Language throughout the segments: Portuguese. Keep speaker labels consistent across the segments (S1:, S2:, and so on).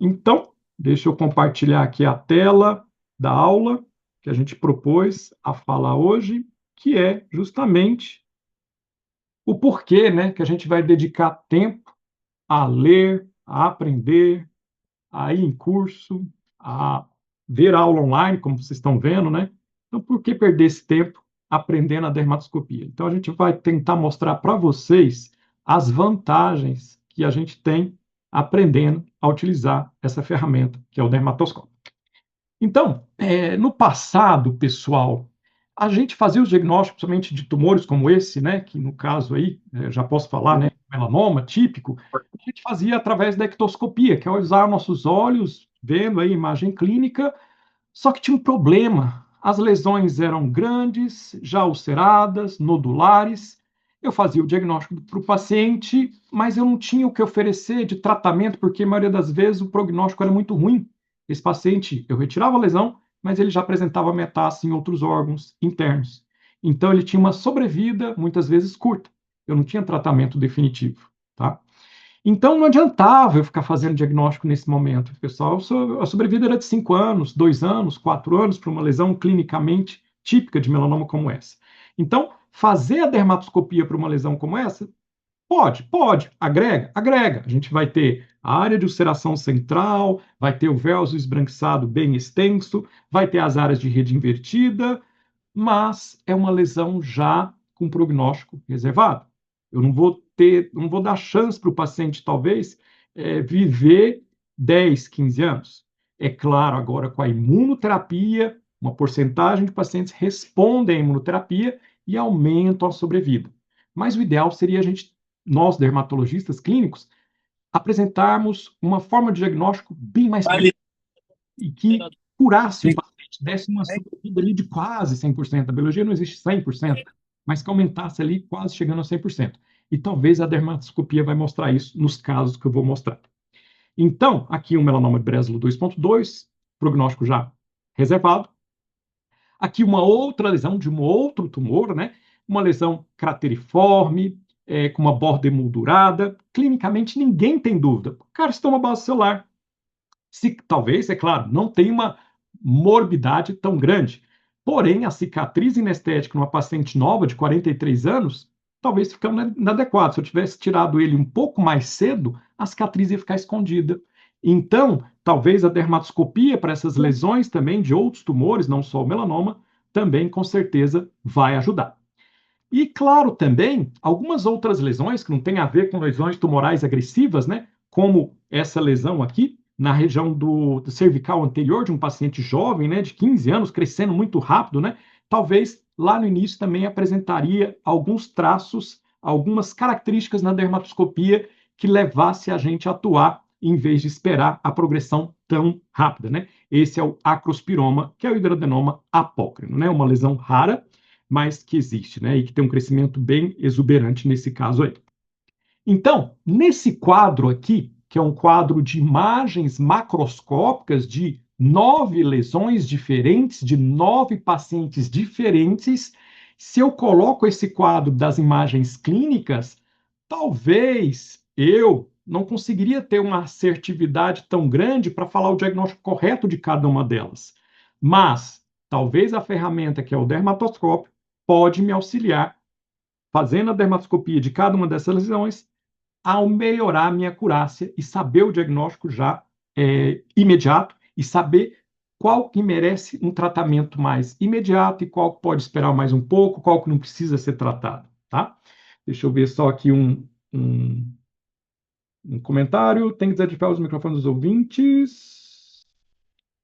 S1: Então, deixa eu compartilhar aqui a tela da aula que a gente propôs a falar hoje, que é justamente o porquê, né, que a gente vai dedicar tempo a ler, a aprender, a ir em curso, a ver aula online, como vocês estão vendo, né? Então, por que perder esse tempo aprendendo a dermatoscopia? Então, a gente vai tentar mostrar para vocês as vantagens que a gente tem aprendendo a utilizar essa ferramenta, que é o dermatoscópio. Então, no passado, pessoal, a gente fazia os diagnósticos somente de tumores como esse, né, que no caso aí, já posso falar, né, melanoma típico, a gente fazia através da ectoscopia, que é usar nossos olhos, vendo aí a imagem clínica, só que tinha um problema. As lesões eram grandes, já ulceradas, nodulares. Eu fazia o diagnóstico para o paciente, mas eu não tinha o que oferecer de tratamento, porque a maioria das vezes o prognóstico era muito ruim. Esse paciente, eu retirava a lesão, mas ele já apresentava metástase em outros órgãos internos. Então ele tinha uma sobrevida, muitas vezes curta. Eu não tinha tratamento definitivo, tá? Então, não adiantava eu ficar fazendo diagnóstico nesse momento, pessoal. A sobrevida era de 5 anos, 2 anos, 4 anos para uma lesão clinicamente típica de melanoma como essa. Então, fazer a dermatoscopia para uma lesão como essa, pode, agrega, agrega. A gente vai ter a área de ulceração central, vai ter o véus esbranquiçado bem extenso, vai ter as áreas de rede invertida, mas é uma lesão já com prognóstico reservado. Eu não vou dar chance para o paciente, talvez, viver 10, 15 anos. É claro, agora com a imunoterapia, uma porcentagem de pacientes respondem à imunoterapia e aumentam a sobrevida. Mas o ideal seria nós, dermatologistas clínicos, apresentarmos uma forma de diagnóstico bem mais precisa e que curasse o paciente, desse uma sobrevida ali de quase 100%. A biologia não existe 100%, mas que aumentasse ali quase chegando a 100%. E talvez a dermatoscopia vai mostrar isso nos casos que eu vou mostrar. Então, aqui um melanoma de Breslow 2.2, prognóstico já reservado. Aqui uma outra lesão de um outro tumor, né? Uma lesão crateriforme, com uma borda emoldurada. Clinicamente, ninguém tem dúvida. Carcinoma basocelular, se, talvez, é claro, não tem uma morbidade tão grande. Porém, a cicatriz inestética numa paciente nova de 43 anos, talvez ficando inadequado. Se eu tivesse tirado ele um pouco mais cedo, a cicatriz ia ficar escondida. Então, talvez a dermatoscopia para essas lesões também de outros tumores, não só o melanoma, também com certeza vai ajudar. E, claro, também algumas outras lesões que não têm a ver com lesões tumorais agressivas, né? Como essa lesão aqui, na região do cervical anterior de um paciente jovem, né, de 15 anos, crescendo muito rápido, né? Talvez lá no início também apresentaria alguns traços, algumas características na dermatoscopia que levasse a gente a atuar em vez de esperar a progressão tão rápida, né? Esse é o acrospiroma, que é o hidroadenoma apócrino, né? Uma lesão rara, mas que existe, né? E que tem um crescimento bem exuberante nesse caso aí. Então, nesse quadro aqui, que é um quadro de imagens macroscópicas de 9 lesões diferentes, de 9 pacientes diferentes, se eu coloco esse quadro das imagens clínicas, talvez eu não conseguiria ter uma assertividade tão grande para falar o diagnóstico correto de cada uma delas. Mas talvez a ferramenta que é o dermatoscópio pode me auxiliar fazendo a dermatoscopia de cada uma dessas lesões ao melhorar a minha acurácia e saber o diagnóstico já imediato e saber qual que merece um tratamento mais imediato e qual que pode esperar mais um pouco, qual que não precisa ser tratado, tá? Deixa eu ver só aqui um comentário. Tem que desativar os microfones dos ouvintes,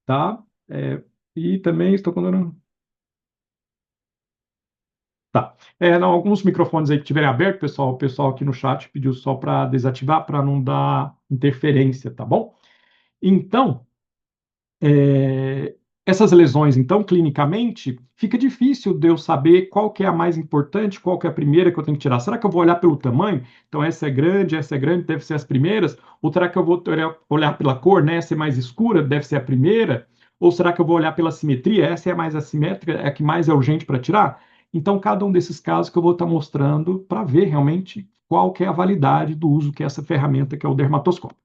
S1: tá? E também estou contando. Tá. Não, alguns microfones aí que estiverem abertos, pessoal, o pessoal aqui no chat pediu só para desativar, para não dar interferência, tá bom? Então, é, essas lesões, então, clinicamente, fica difícil de eu saber qual que é a mais importante, qual que é a primeira que eu tenho que tirar. Será que eu vou olhar pelo tamanho? Então, essa é grande, deve ser as primeiras? Ou será que eu vou olhar pela cor, né? Essa é mais escura, deve ser a primeira? Ou será que eu vou olhar pela simetria? Essa é a mais assimétrica, é a que mais é urgente para tirar? Então, cada um desses casos que eu vou estar mostrando para ver realmente qual que é a validade do uso que é essa ferramenta que é o dermatoscópio.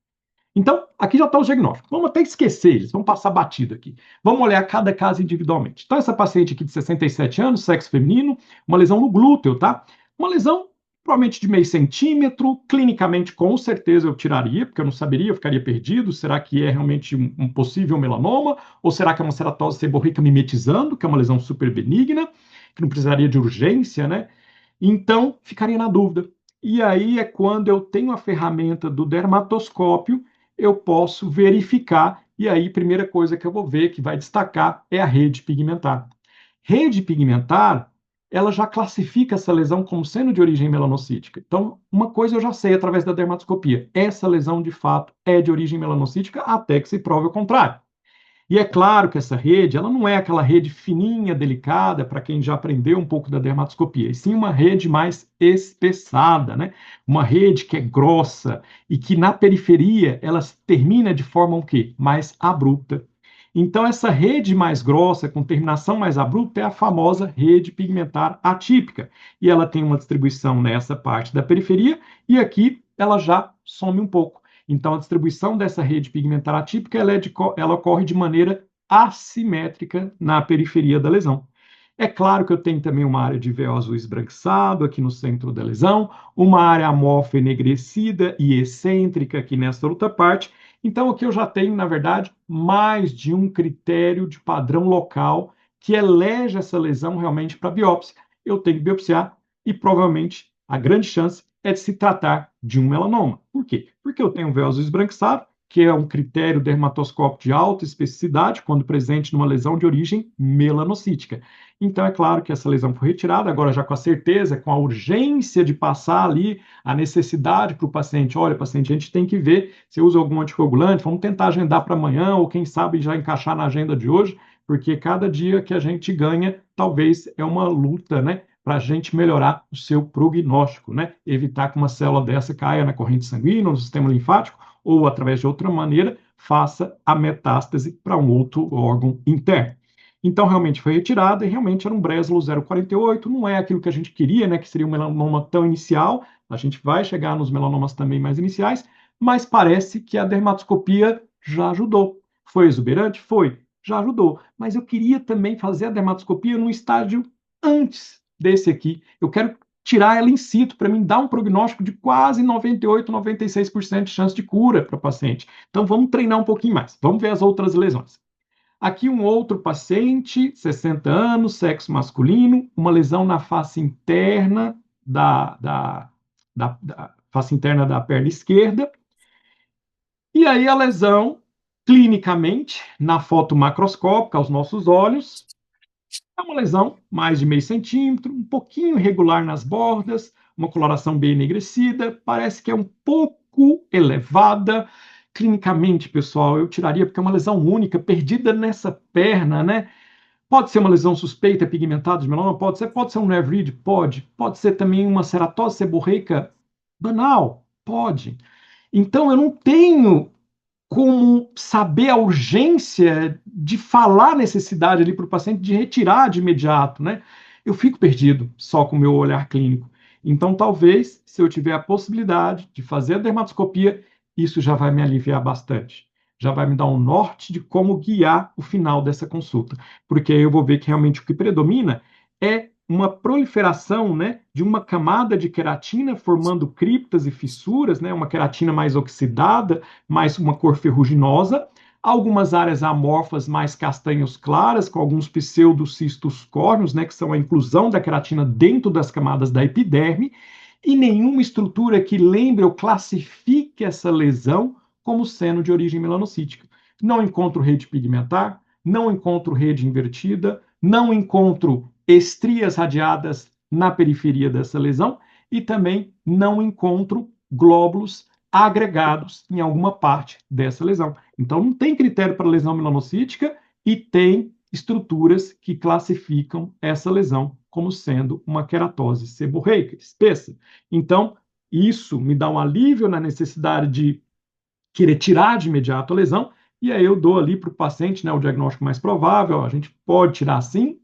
S1: Então, aqui já está o diagnóstico. Vamos até esquecer eles, vamos passar batido aqui. Vamos olhar cada caso individualmente. Então, essa paciente aqui de 67 anos, sexo feminino, uma lesão no glúteo, tá? Uma lesão provavelmente de meio centímetro, clinicamente com certeza eu tiraria, porque eu não saberia, eu ficaria perdido. Será que é realmente um possível melanoma? Ou será que é uma ceratose seborreica mimetizando, que é uma lesão super benigna, que não precisaria de urgência, né? Então, ficaria na dúvida. E aí é quando eu tenho a ferramenta do dermatoscópio, eu posso verificar, e aí, primeira coisa que eu vou ver, que vai destacar, é a rede pigmentar. Rede pigmentar, ela já classifica essa lesão como sendo de origem melanocítica. Então, uma coisa eu já sei através da dermatoscopia: essa lesão, de fato, é de origem melanocítica, até que se prove o contrário. E é claro que essa rede, ela não é aquela rede fininha, delicada, para quem já aprendeu um pouco da dermatoscopia, e sim uma rede mais espessada, né? Uma rede que é grossa e que na periferia ela termina de forma o quê? Mais abrupta. Então, essa rede mais grossa, com terminação mais abrupta, é a famosa rede pigmentar atípica. E ela tem uma distribuição nessa parte da periferia, e aqui ela já some um pouco. Então, a distribuição dessa rede pigmentar atípica ela ocorre de maneira assimétrica na periferia da lesão. É claro que eu tenho também uma área de véu azul esbranquiçado aqui no centro da lesão, uma área amorfa enegrecida e excêntrica aqui nesta outra parte. Então, aqui eu já tenho, na verdade, mais de um critério de padrão local que elege essa lesão realmente para biópsia. Eu tenho que biopsiar e provavelmente a grande chance é de se tratar de um melanoma. Por quê? Porque eu tenho um véu azul esbranquiçado, que é um critério dermatoscópico de alta especificidade quando presente numa lesão de origem melanocítica. Então, é claro que essa lesão foi retirada, agora já com a certeza, com a urgência de passar ali a necessidade para o paciente. Olha, paciente, a gente tem que ver se usa algum anticoagulante, vamos tentar agendar para amanhã, ou quem sabe já encaixar na agenda de hoje, porque cada dia que a gente ganha, talvez é uma luta, né? Para a gente melhorar o seu prognóstico, né? Evitar que uma célula dessa caia na corrente sanguínea, no sistema linfático, ou através de outra maneira, faça a metástase para um outro órgão interno. Então, realmente foi retirada e realmente era um Breslow 048, não é aquilo que a gente queria, né? Que seria um melanoma tão inicial. A gente vai chegar nos melanomas também mais iniciais, mas parece que a dermatoscopia já ajudou. Foi exuberante? Foi, já ajudou. Mas eu queria também fazer a dermatoscopia num estágio antes desse aqui. Eu quero tirar ela in situ para mim dar um prognóstico de quase 98, 96% de chance de cura para o paciente. Então vamos treinar um pouquinho mais. Vamos ver as outras lesões. Aqui um outro paciente, 60 anos, sexo masculino, uma lesão na face interna da face interna da perna esquerda. E aí a lesão, clinicamente, na foto macroscópica aos nossos olhos, é uma lesão mais de meio centímetro, um pouquinho irregular nas bordas, uma coloração bem enegrecida, parece que é um pouco elevada. Clinicamente, pessoal, eu tiraria porque é uma lesão única, perdida nessa perna, né? Pode ser uma lesão suspeita pigmentada de melanoma? Pode ser um nerve read? Pode ser também uma ceratose seborreica banal? Pode. Então, eu não tenho como saber a urgência de falar a necessidade ali para o paciente de retirar de imediato, né? Eu fico perdido só com o meu olhar clínico. Então, talvez, se eu tiver a possibilidade de fazer a dermatoscopia, isso já vai me aliviar bastante. Já vai me dar um norte de como guiar o final dessa consulta. Porque aí eu vou ver que realmente o que predomina é uma proliferação, né, de uma camada de queratina formando criptas e fissuras, né, uma queratina mais oxidada, mais uma cor ferruginosa, algumas áreas amorfas mais castanhos claras, com alguns pseudocistos córneos, né, que são a inclusão da queratina dentro das camadas da epiderme, e nenhuma estrutura que lembre ou classifique essa lesão como sendo de origem melanocítica. Não encontro rede pigmentar, não encontro rede invertida, não encontro estrias radiadas na periferia dessa lesão e também não encontro glóbulos agregados em alguma parte dessa lesão. Então, não tem critério para lesão melanocítica e tem estruturas que classificam essa lesão como sendo uma queratose seborreica espessa. Então, isso me dá um alívio na necessidade de querer tirar de imediato a lesão, e aí eu dou ali para o paciente, né, o diagnóstico mais provável. A gente pode tirar sim,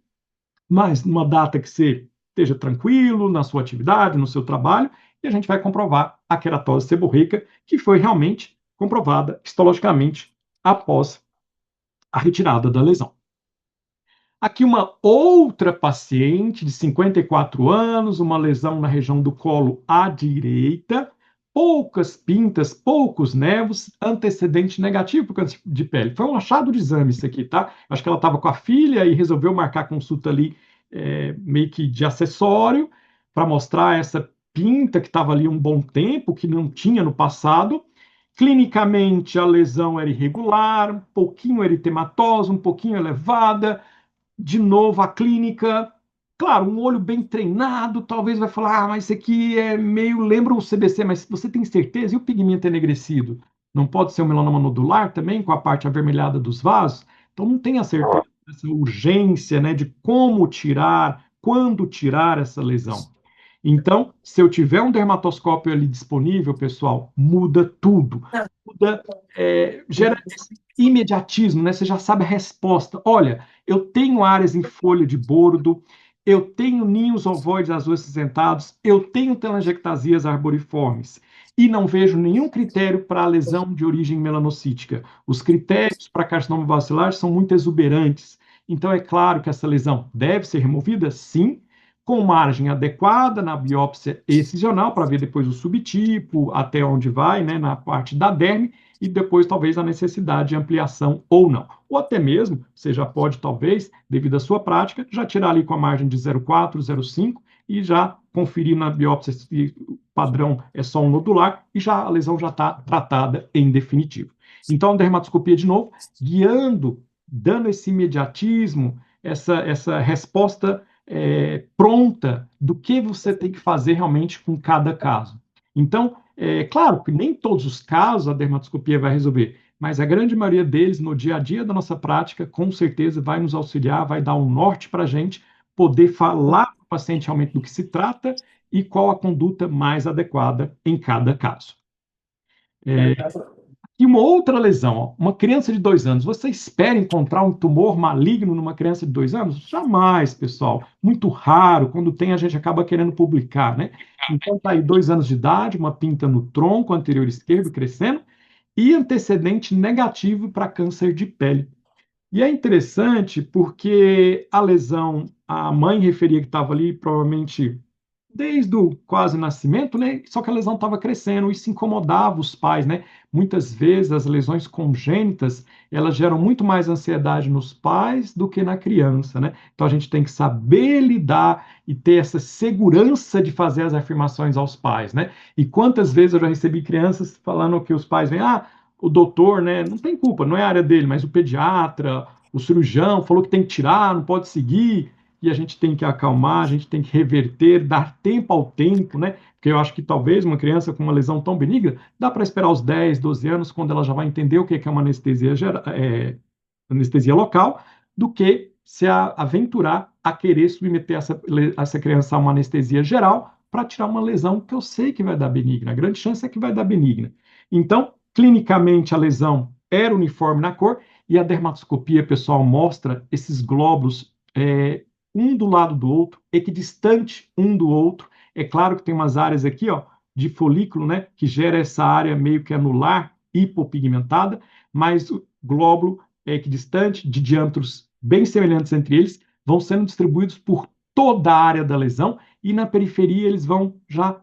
S1: mas numa data que você esteja tranquilo na sua atividade, no seu trabalho, e a gente vai comprovar a queratose seborreica, que foi realmente comprovada histologicamente após a retirada da lesão. Aqui uma outra paciente de 54 anos, uma lesão na região do colo à direita, poucas pintas, poucos nevos, antecedente negativo para câncer de pele. Foi um achado de exame isso aqui, tá? Acho que ela estava com a filha e resolveu marcar consulta ali meio que de acessório para mostrar essa pinta que estava ali um bom tempo, que não tinha no passado. Clinicamente, a lesão era irregular, um pouquinho eritematosa, um pouquinho elevada, de novo a clínica. Claro, um olho bem treinado, talvez vai falar, mas isso aqui é meio, lembra o CBC, mas você tem certeza? E o pigmento enegrecido? Não pode ser um melanoma nodular também, com a parte avermelhada dos vasos? Então não tem a certeza dessa urgência, né, de como tirar, quando tirar essa lesão. Então, se eu tiver um dermatoscópio ali disponível, pessoal, muda tudo. Muda, gera esse imediatismo, né? Você já sabe a resposta. Olha, eu tenho áreas em folha de bordo, eu tenho ninhos ovoides azul acinzentados, eu tenho telangiectasias arboriformes e não vejo nenhum critério para lesão de origem melanocítica. Os critérios para carcinoma vacilar são muito exuberantes. Então, é claro que essa lesão deve ser removida, sim, com margem adequada na biópsia excisional, para ver depois o subtipo, até onde vai, né, na parte da derme, e depois talvez a necessidade de ampliação ou não. Ou até mesmo, você já pode, talvez, devido à sua prática, já tirar ali com a margem de 0,4, 0,5 e já conferir na biópsia se o padrão é só um nodular e já a lesão já está tratada em definitivo. Então, a dermatoscopia, de novo, guiando, dando esse imediatismo, essa resposta pronta do que você tem que fazer realmente com cada caso. Então, claro que nem todos os casos a dermatoscopia vai resolver, mas a grande maioria deles, no dia a dia da nossa prática, com certeza vai nos auxiliar, vai dar um norte para a gente poder falar para o paciente realmente do que se trata e qual a conduta mais adequada em cada caso. E uma outra lesão, ó, uma criança de 2 anos, você espera encontrar um tumor maligno numa criança de 2 anos? Jamais, pessoal. Muito raro. Quando tem, a gente acaba querendo publicar, né? Então, tá aí 2 anos de idade, uma pinta no tronco anterior esquerdo crescendo e antecedente negativo para câncer de pele. E é interessante porque a lesão, a mãe referia que estava ali provavelmente desde o quase nascimento, né? Só que a lesão estava crescendo, isso incomodava os pais, né? Muitas vezes as lesões congênitas, elas geram muito mais ansiedade nos pais do que na criança, né? Então a gente tem que saber lidar e ter essa segurança de fazer as afirmações aos pais, né? E quantas vezes eu já recebi crianças falando que os pais vêm, o doutor, né, não tem culpa, não é a área dele, mas o pediatra, o cirurgião falou que tem que tirar, não pode seguir, e a gente tem que acalmar, a gente tem que reverter, dar tempo ao tempo, né? Porque eu acho que talvez uma criança com uma lesão tão benigna, dá para esperar os 10, 12 anos, quando ela já vai entender o que é uma anestesia local, do que se aventurar a querer submeter essa criança a uma anestesia geral para tirar uma lesão que eu sei que vai dar benigna. A grande chance é que vai dar benigna. Então, clinicamente, a lesão era uniforme na cor e a dermatoscopia, pessoal, mostra esses glóbulos um do lado do outro, equidistante um do outro. É claro que tem umas áreas aqui, ó, de folículo, né, que gera essa área meio que anular, hipopigmentada, mas o glóbulo é equidistante, de diâmetros bem semelhantes entre eles, vão sendo distribuídos por toda a área da lesão e na periferia eles vão já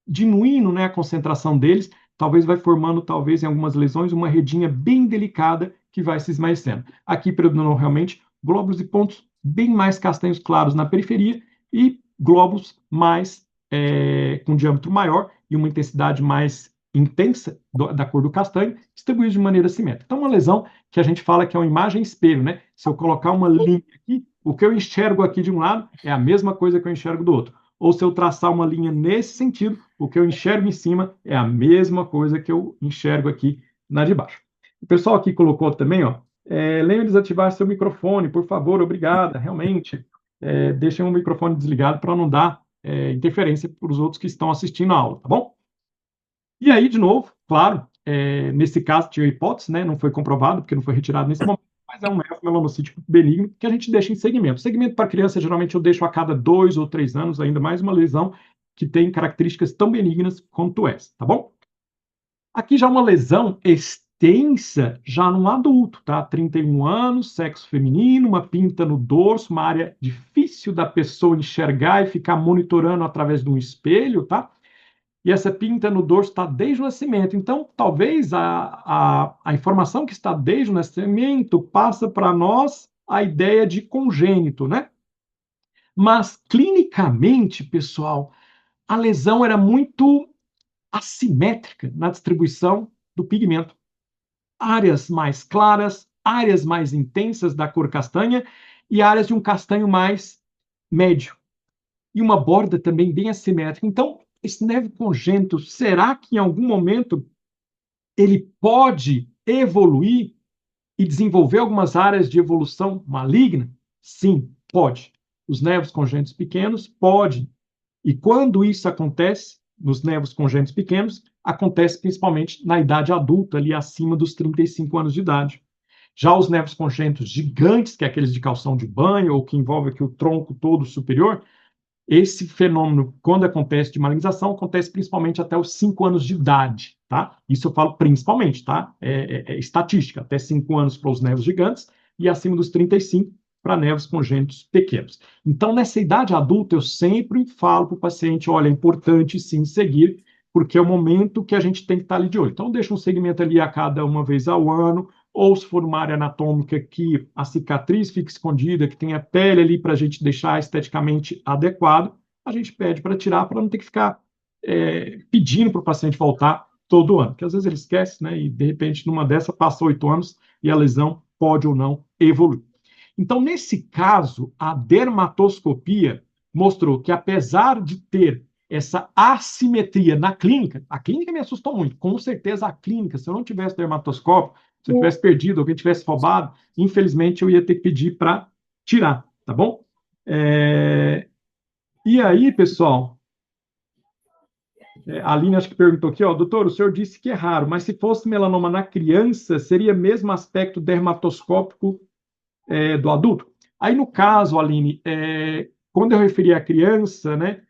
S1: diminuindo, né, a concentração deles, talvez vai formando, talvez em algumas lesões, uma redinha bem delicada que vai se esmaecendo. Aqui predominam realmente glóbulos e pontos bem mais castanhos claros na periferia e glóbulos mais com diâmetro maior e uma intensidade mais intensa da cor do castanho, distribuídos de maneira simétrica. Então, uma lesão que a gente fala que é uma imagem espelho, né? Se eu colocar uma linha aqui, o que eu enxergo aqui de um lado é a mesma coisa que eu enxergo do outro. Ou se eu traçar uma linha nesse sentido, o que eu enxergo em cima é a mesma coisa que eu enxergo aqui na de baixo. O pessoal aqui colocou também, ó, lembre de desativar seu microfone, por favor, obrigada, realmente. Deixem o microfone desligado para não dar interferência para os outros que estão assistindo a aula, tá bom? E aí, de novo, claro, nesse caso tinha hipótese, né, não foi comprovado, porque não foi retirado nesse momento, mas é um melanocítico benigno que a gente deixa em segmento. Segmento para criança, geralmente eu deixo a cada 2 ou 3 anos, ainda mais uma lesão que tem características tão benignas quanto essa, tá bom? Aqui já uma lesão extensa, já num adulto, tá? 31 anos, sexo feminino, uma pinta no dorso, uma área difícil da pessoa enxergar e ficar monitorando através de um espelho, tá? E essa pinta no dorso está desde o nascimento. Então, talvez a informação que está desde o nascimento passa para nós a ideia de congênito, né? Mas, clinicamente, pessoal, a lesão era muito assimétrica na distribuição do pigmento. Áreas mais claras, áreas mais intensas da cor castanha e áreas de um castanho mais médio. E uma borda também bem assimétrica. Então, esse névoa congênito, será que em algum momento ele pode evoluir e desenvolver algumas áreas de evolução maligna? Sim, pode. Os névoos congênitos pequenos podem. E quando isso acontece, nos névoos congênitos pequenos, acontece principalmente na idade adulta, ali acima dos 35 anos de idade. Já os névoos congênitos gigantes, que é aqueles de calção de banho, ou que envolve aqui o tronco todo superior, esse fenômeno, quando acontece de malignização, acontece principalmente até os 5 anos de idade, tá? Isso eu falo principalmente, tá? É estatística, até 5 anos para os névoos gigantes e acima dos 35 para névoos congênitos pequenos. Então, nessa idade adulta, eu sempre falo para o paciente, olha, é importante sim seguir, porque é o momento que a gente tem que estar ali de olho. Então, deixa um segmento ali a cada uma vez ao ano, ou se for uma área anatômica que a cicatriz fique escondida, que tenha pele ali para a gente deixar esteticamente adequado, a gente pede para tirar, para não ter que ficar pedindo para o paciente voltar todo ano, porque às vezes ele esquece, né? E de repente, numa dessa, passa 8 anos e a lesão pode ou não evoluir. Então, nesse caso, a dermatoscopia mostrou que, apesar de ter essa assimetria na clínica, a clínica me assustou muito, com certeza a clínica, se eu não tivesse dermatoscópio, se eu tivesse perdido, alguém tivesse roubado, infelizmente eu ia ter que pedir para tirar, tá bom? E aí, pessoal, a Aline acho que perguntou aqui, ó, doutor, o senhor disse que é raro, mas se fosse melanoma na criança, seria mesmo aspecto dermatoscópico do adulto? Aí, no caso, Aline, quando eu referi à criança, né,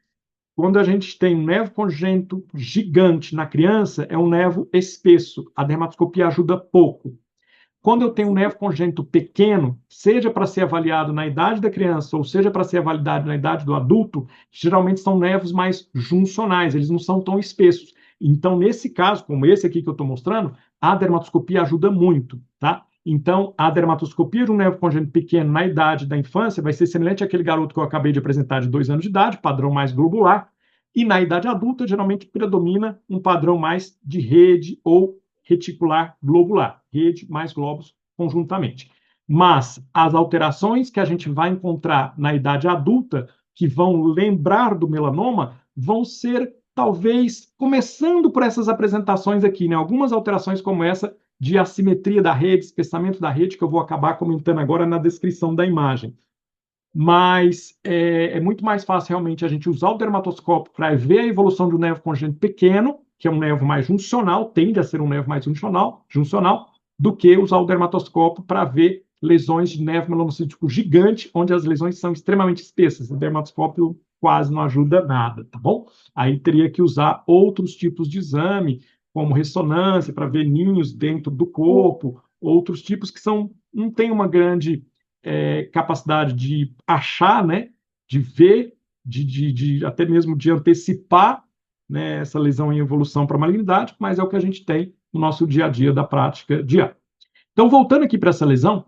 S1: quando a gente tem um névoa congênito gigante na criança, é um névoa espesso. A dermatoscopia ajuda pouco. Quando eu tenho um névoa congênito pequeno, seja para ser avaliado na idade da criança ou seja para ser avaliado na idade do adulto, geralmente são névoos mais juncionais, eles não são tão espessos. Então, nesse caso, como esse aqui que eu estou mostrando, a dermatoscopia ajuda muito, tá? Então, a dermatoscopia de um névoa congênito pequeno na idade da infância vai ser semelhante àquele garoto que eu acabei de apresentar de 2 anos de idade, padrão mais globular, e na idade adulta, geralmente predomina um padrão mais de rede ou reticular globular, rede mais globos conjuntamente. Mas as alterações que a gente vai encontrar na idade adulta, que vão lembrar do melanoma, vão ser, talvez, começando por essas apresentações aqui, né? Algumas alterações como essa de assimetria da rede, espessamento da rede, que eu vou acabar comentando agora na descrição da imagem. Mas é muito mais fácil realmente a gente usar o dermatoscópio para ver a evolução de um névoa congênito pequeno, que é um névoa mais juncional, tende a ser um névoa mais juncional, do que usar o dermatoscópio para ver lesões de névoa melanocítico gigante, onde as lesões são extremamente espessas. O dermatoscópio quase não ajuda nada, tá bom? Aí teria que usar outros tipos de exame, como ressonância, para ver ninhos dentro do corpo, outros tipos que não têm uma grande capacidade de achar, né, de ver, até mesmo de antecipar, né, essa lesão em evolução para malignidade, mas é o que a gente tem no nosso dia a dia da prática diária. Então, voltando aqui para essa lesão,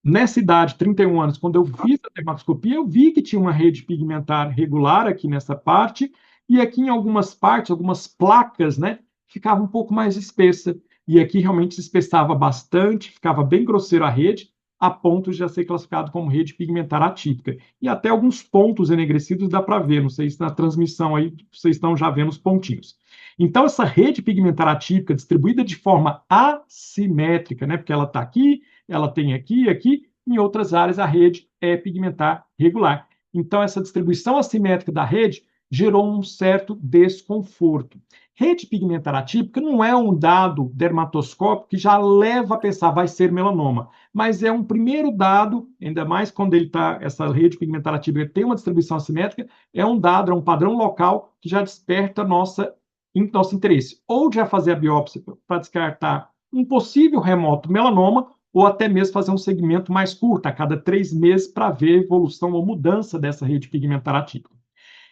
S1: nessa idade, 31 anos, quando eu fiz a dermatoscopia, eu vi que tinha uma rede pigmentar regular aqui nessa parte, e aqui em algumas partes, algumas placas, né, ficava um pouco mais espessa. E aqui realmente se espessava bastante, ficava bem grosseiro a rede, a ponto de já ser classificado como rede pigmentar atípica. E até alguns pontos enegrecidos dá para ver, não sei se na transmissão aí vocês estão já vendo os pontinhos. Então, essa rede pigmentar atípica, distribuída de forma assimétrica, né, porque ela está aqui, ela tem aqui e aqui, em outras áreas a rede é pigmentar regular. Então, essa distribuição assimétrica da rede gerou um certo desconforto. Rede pigmentar atípica não é um dado dermatoscópico que já leva a pensar vai ser melanoma, mas é um primeiro dado, ainda mais quando essa rede pigmentar atípica tem uma distribuição assimétrica, é um dado, é um padrão local que já desperta nossa em nosso interesse, ou de já fazer a biópsia para descartar um possível remoto melanoma, ou até mesmo fazer um segmento mais curto, a cada 3 meses, para ver a evolução ou mudança dessa rede pigmentar atípica.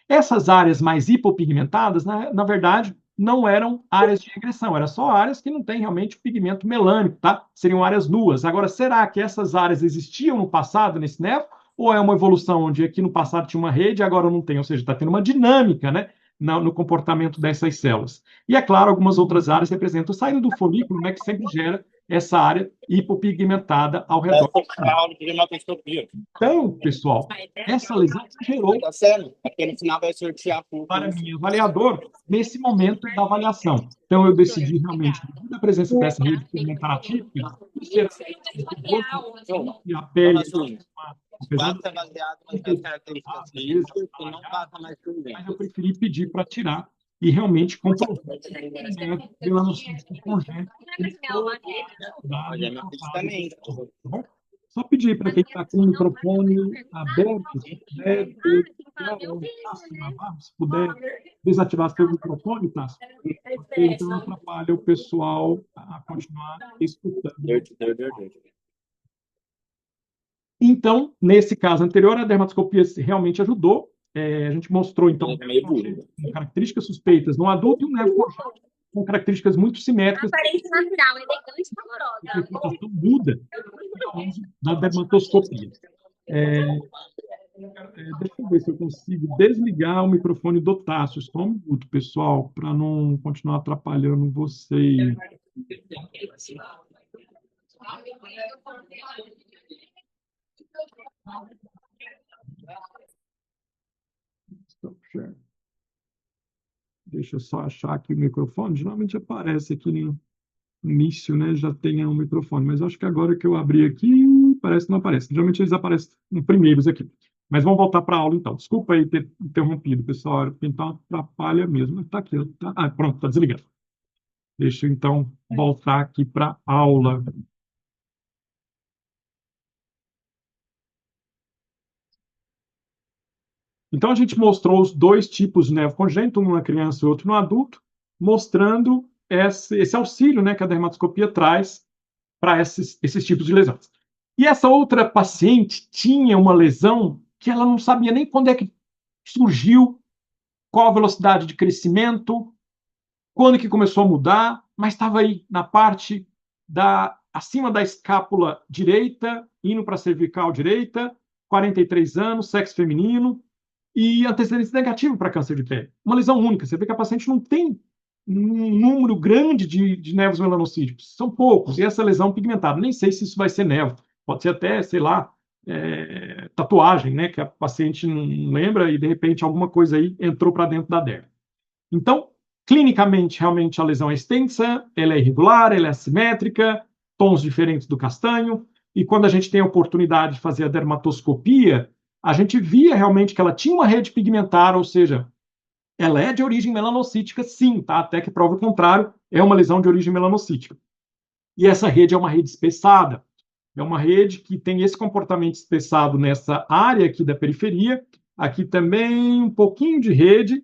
S1: Essas áreas mais hipopigmentadas, na verdade, não eram áreas de regressão, eram só áreas que não têm realmente pigmento melânico, tá? Seriam áreas nuas. Agora, será que essas áreas existiam no passado nesse nevo? Ou é uma evolução onde aqui no passado tinha uma rede e agora não tem? Ou seja, está tendo uma dinâmica, né, no comportamento dessas células. E, é claro, algumas outras áreas representam saindo do folículo, né, que sempre gera essa área hipopigmentada ao redor. Então, pessoal, essa lesão gerou
S2: Porque no final vai sortear
S1: para mim avaliador nesse momento da avaliação. Então, eu decidi realmente, devido à presença dessa rede pigmentar atípica, e a pele, apesar de mas eu preferi pedir para tirar e realmente comprovar melanocítico congênito. Só pedir para quem está com o microfone aberto, se puder desativar seu microfone, Tássio, porque então atrapalha o pessoal a continuar escutando. Então, nesse caso anterior, a dermatoscopia realmente ajudou. A gente mostrou, então, características suspeitas no adulto e um nevo congênito com características muito simétricas.
S3: Aparência natural, elegante e amorosa.
S1: Muda da dermatoscopia. Deixa eu ver se eu consigo desligar o microfone do Tássio. Só um minuto, pessoal, para não continuar atrapalhando vocês. Deixa eu só achar aqui o microfone. Geralmente aparece aqui no início, né? Já tem um microfone, mas acho que agora que eu abri aqui, parece que não aparece. Geralmente eles aparecem em primeiros aqui. Mas vamos voltar para a aula, então. Desculpa aí ter interrompido, pessoal. Então, atrapalha mesmo. Está aqui. Tá? Ah, pronto, está desligado. Deixa eu, então, voltar aqui para a aula. Então, a gente mostrou os dois tipos de nevo congênito, um na criança e outro no adulto, mostrando esse auxílio, né, que a dermatoscopia traz para esses tipos de lesões. E essa outra paciente tinha uma lesão que ela não sabia nem quando é que surgiu, qual a velocidade de crescimento, quando que começou a mudar, mas estava aí na parte acima da escápula direita, indo para a cervical direita, 43 anos, sexo feminino, e antecedentes negativos para câncer de pele. Uma lesão única. Você vê que a paciente não tem um número grande de nevos melanocíticos. São poucos. E essa lesão pigmentada. Nem sei se isso vai ser nevo. Pode ser até, sei lá, tatuagem, né? Que a paciente não lembra e, de repente, alguma coisa aí entrou para dentro da derma. Então, clinicamente, realmente, a lesão é extensa, ela é irregular, ela é assimétrica, tons diferentes do castanho. E quando a gente tem a oportunidade de fazer a dermatoscopia, a gente via realmente que ela tinha uma rede pigmentar, ou seja, ela é de origem melanocítica, sim, tá? Até que prova o contrário, é uma lesão de origem melanocítica. E essa rede é uma rede espessada, é uma rede que tem esse comportamento espessado nessa área aqui da periferia, aqui também um pouquinho de rede,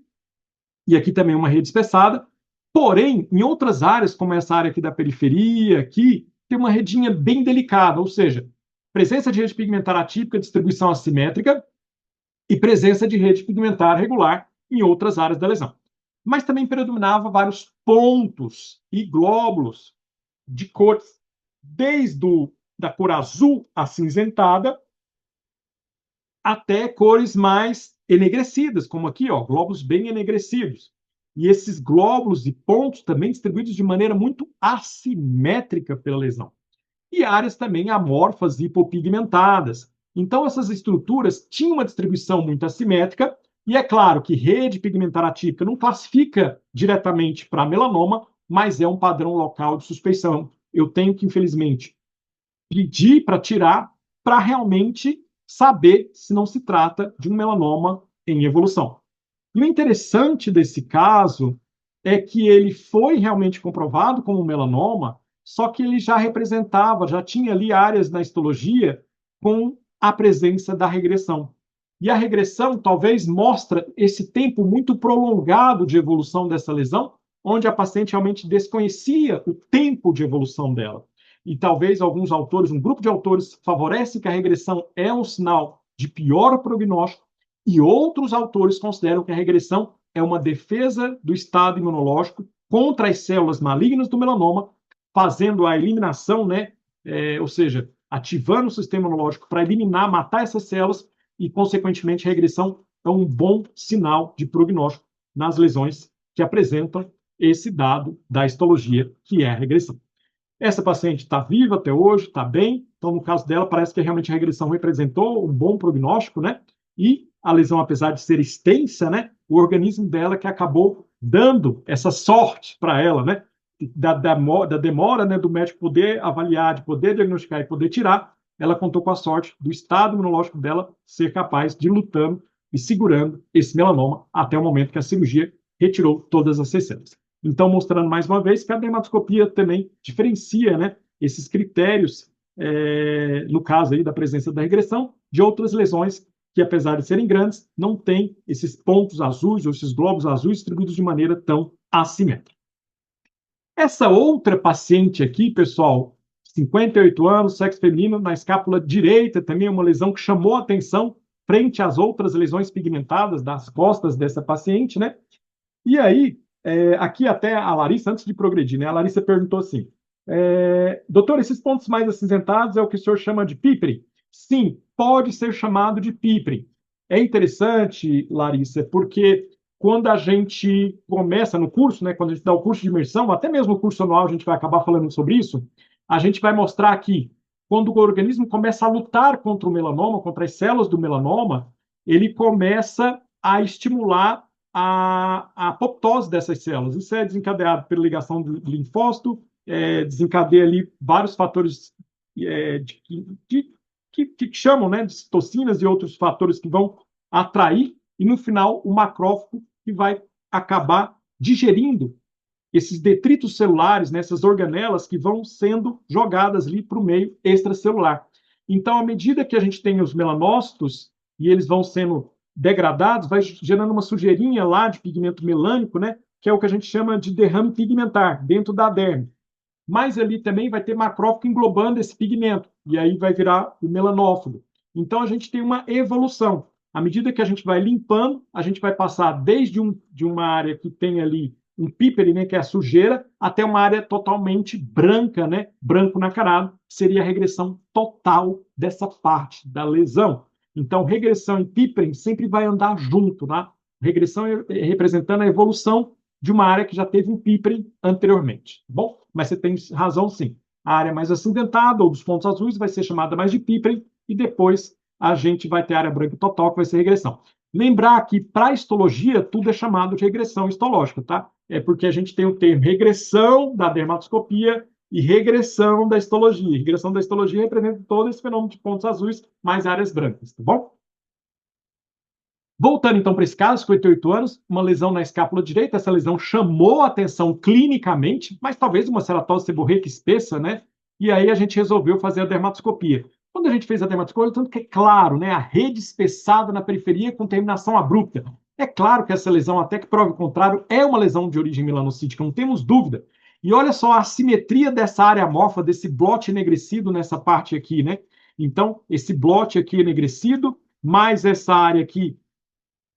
S1: e aqui também uma rede espessada, porém, em outras áreas, como essa área aqui da periferia, aqui, tem uma redinha bem delicada, ou seja, presença de rede pigmentar atípica, distribuição assimétrica e presença de rede pigmentar regular em outras áreas da lesão. Mas também predominava vários pontos e glóbulos de cores, desde da cor azul acinzentada até cores mais enegrecidas, como aqui, ó, glóbulos bem enegrecidos. E esses glóbulos e pontos também distribuídos de maneira muito assimétrica pela lesão. E áreas também amorfas e hipopigmentadas. Então, essas estruturas tinham uma distribuição muito assimétrica, e é claro que rede pigmentar atípica não classifica diretamente para melanoma, mas é um padrão local de suspeição. Eu tenho que, infelizmente, pedir para tirar para realmente saber se não se trata de um melanoma em evolução. E o interessante desse caso é que ele foi realmente comprovado como melanoma, só que ele já representava, já tinha ali áreas na histologia com a presença da regressão. E a regressão talvez mostra esse tempo muito prolongado de evolução dessa lesão, onde a paciente realmente desconhecia o tempo de evolução dela. E talvez alguns autores, um grupo de autores, favorece que a regressão é um sinal de pior prognóstico, e outros autores consideram que a regressão é uma defesa do estado imunológico contra as células malignas do melanoma, fazendo a eliminação, né? Ou seja, ativando o sistema imunológico para eliminar, matar essas células, e, consequentemente, a regressão é um bom sinal de prognóstico nas lesões que apresentam esse dado da histologia, que é a regressão. Essa paciente está viva até hoje, está bem, então, no caso dela, parece que realmente a regressão representou um bom prognóstico, né? E a lesão, apesar de ser extensa, né? O organismo dela que acabou dando essa sorte para ela, né? Da demora, né, do médico poder avaliar, de poder diagnosticar e poder tirar, ela contou com a sorte do estado imunológico dela ser capaz de ir lutando e segurando esse melanoma até o momento que a cirurgia retirou todas as células. Então, mostrando mais uma vez que a dermatoscopia também diferencia, né, esses critérios, no caso aí da presença da regressão, de outras lesões que, apesar de serem grandes, não têm esses pontos azuis ou esses globos azuis distribuídos de maneira tão assimétrica. Essa outra paciente aqui, pessoal, 58 anos, sexo feminino, na escápula direita, também é uma lesão que chamou a atenção frente às outras lesões pigmentadas das costas dessa paciente, né? E aí, aqui até a Larissa, antes de progredir, né? A Larissa perguntou assim, doutor, esses pontos mais acinzentados é o que o senhor chama de pípere? Sim, pode ser chamado de pípere. É interessante, Larissa, porque quando a gente começa no curso, né, quando a gente dá o curso de imersão, até mesmo o curso anual, a gente vai acabar falando sobre isso, a gente vai mostrar que quando o organismo começa a lutar contra o melanoma, contra as células do melanoma, ele começa a estimular a apoptose dessas células. Isso é desencadeado pela ligação do linfócito, desencadeia ali vários fatores que chamam, né, de citocinas e outros fatores que vão atrair, e no final o macrófago que vai acabar digerindo esses detritos celulares, né, essas organelas que vão sendo jogadas ali para o meio extracelular. Então, à medida que a gente tem os melanócitos e eles vão sendo degradados, vai gerando uma sujeirinha lá de pigmento melânico, né, que é o que a gente chama de derrame pigmentar dentro da derme. Mas ali também vai ter macrófago englobando esse pigmento, e aí vai virar o melanófago. Então, a gente tem uma evolução. À medida que a gente vai limpando, a gente vai passar desde de uma área que tem ali um pípere, né, que é a sujeira, até uma área totalmente branca, né, branco nacarado, seria a regressão total dessa parte da lesão. Então, regressão e pípere sempre vai andar junto, né? Regressão representando a evolução de uma área que já teve um pípere anteriormente. Bom, mas você tem razão, sim. A área mais acidentada, ou dos pontos azuis, vai ser chamada mais de pípere, e depois a gente vai ter a área branca total, que vai ser regressão. Lembrar que, para a histologia, tudo é chamado de regressão histológica, tá? É porque a gente tem o termo regressão da dermatoscopia e regressão da histologia. Regressão da histologia representa todo esse fenômeno de pontos azuis mais áreas brancas, tá bom? Voltando, então, para esse caso, 58 anos, uma lesão na escápula direita. Essa lesão chamou a atenção clinicamente, mas talvez uma ceratose seborreica espessa, né? E aí a gente resolveu fazer a dermatoscopia. Quando a gente fez a dermatoscopia, tanto que é claro, né? A rede espessada na periferia com terminação abrupta. É claro que essa lesão, até que prove o contrário, é uma lesão de origem melanocítica, não temos dúvida. E olha só a assimetria dessa área amorfa, desse blote enegrecido nessa parte aqui, né? Então, esse blote aqui enegrecido, mais essa área aqui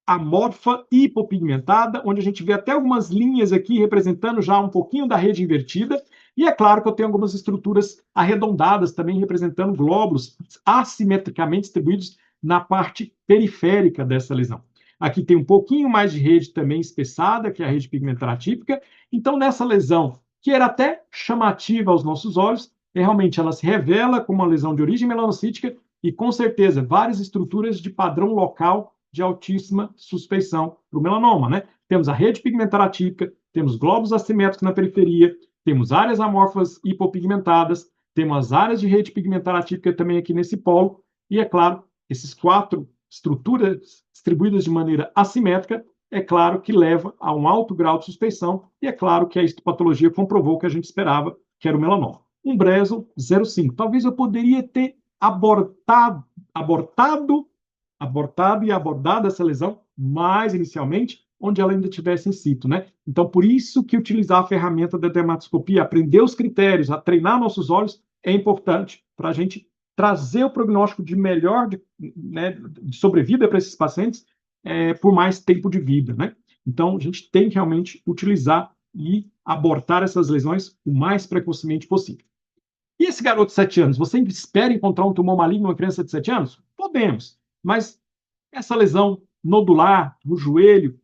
S1: amorfa hipopigmentada, onde a gente vê até algumas linhas aqui representando já um pouquinho da rede invertida, e é claro que eu tenho algumas estruturas arredondadas também representando glóbulos assimetricamente distribuídos na parte periférica dessa lesão. Aqui tem um pouquinho mais de rede também espessada, que é a rede pigmentar atípica. Então, nessa lesão, que era até chamativa aos nossos olhos, realmente ela se revela como uma lesão de origem melanocítica e, com certeza, várias estruturas de padrão local de altíssima suspeição para o melanoma, né? Temos a rede pigmentar atípica, temos glóbulos assimétricos na periferia, temos áreas amorfas hipopigmentadas, temos as áreas de rede pigmentar atípica também aqui nesse polo, e, é claro, esses 4 estruturas distribuídas de maneira assimétrica, é claro que leva a um alto grau de suspeição, e é claro que a histopatologia comprovou o que a gente esperava, que era o melanoma. Um Bresel 0,5. Talvez eu poderia ter abortado e abordado essa lesão mais inicialmente, onde ela ainda tivesse in situ, né? Então, por isso que utilizar a ferramenta da dermatoscopia, aprender os critérios, a treinar nossos olhos, é importante para a gente trazer o prognóstico de melhor, de sobrevida para esses pacientes por mais tempo de vida, né? Então, a gente tem que realmente utilizar e abortar essas lesões o mais precocemente possível. E esse garoto de 7 anos, você espera encontrar um tumor maligno em uma criança de 7 anos? Podemos, mas essa lesão nodular no joelho,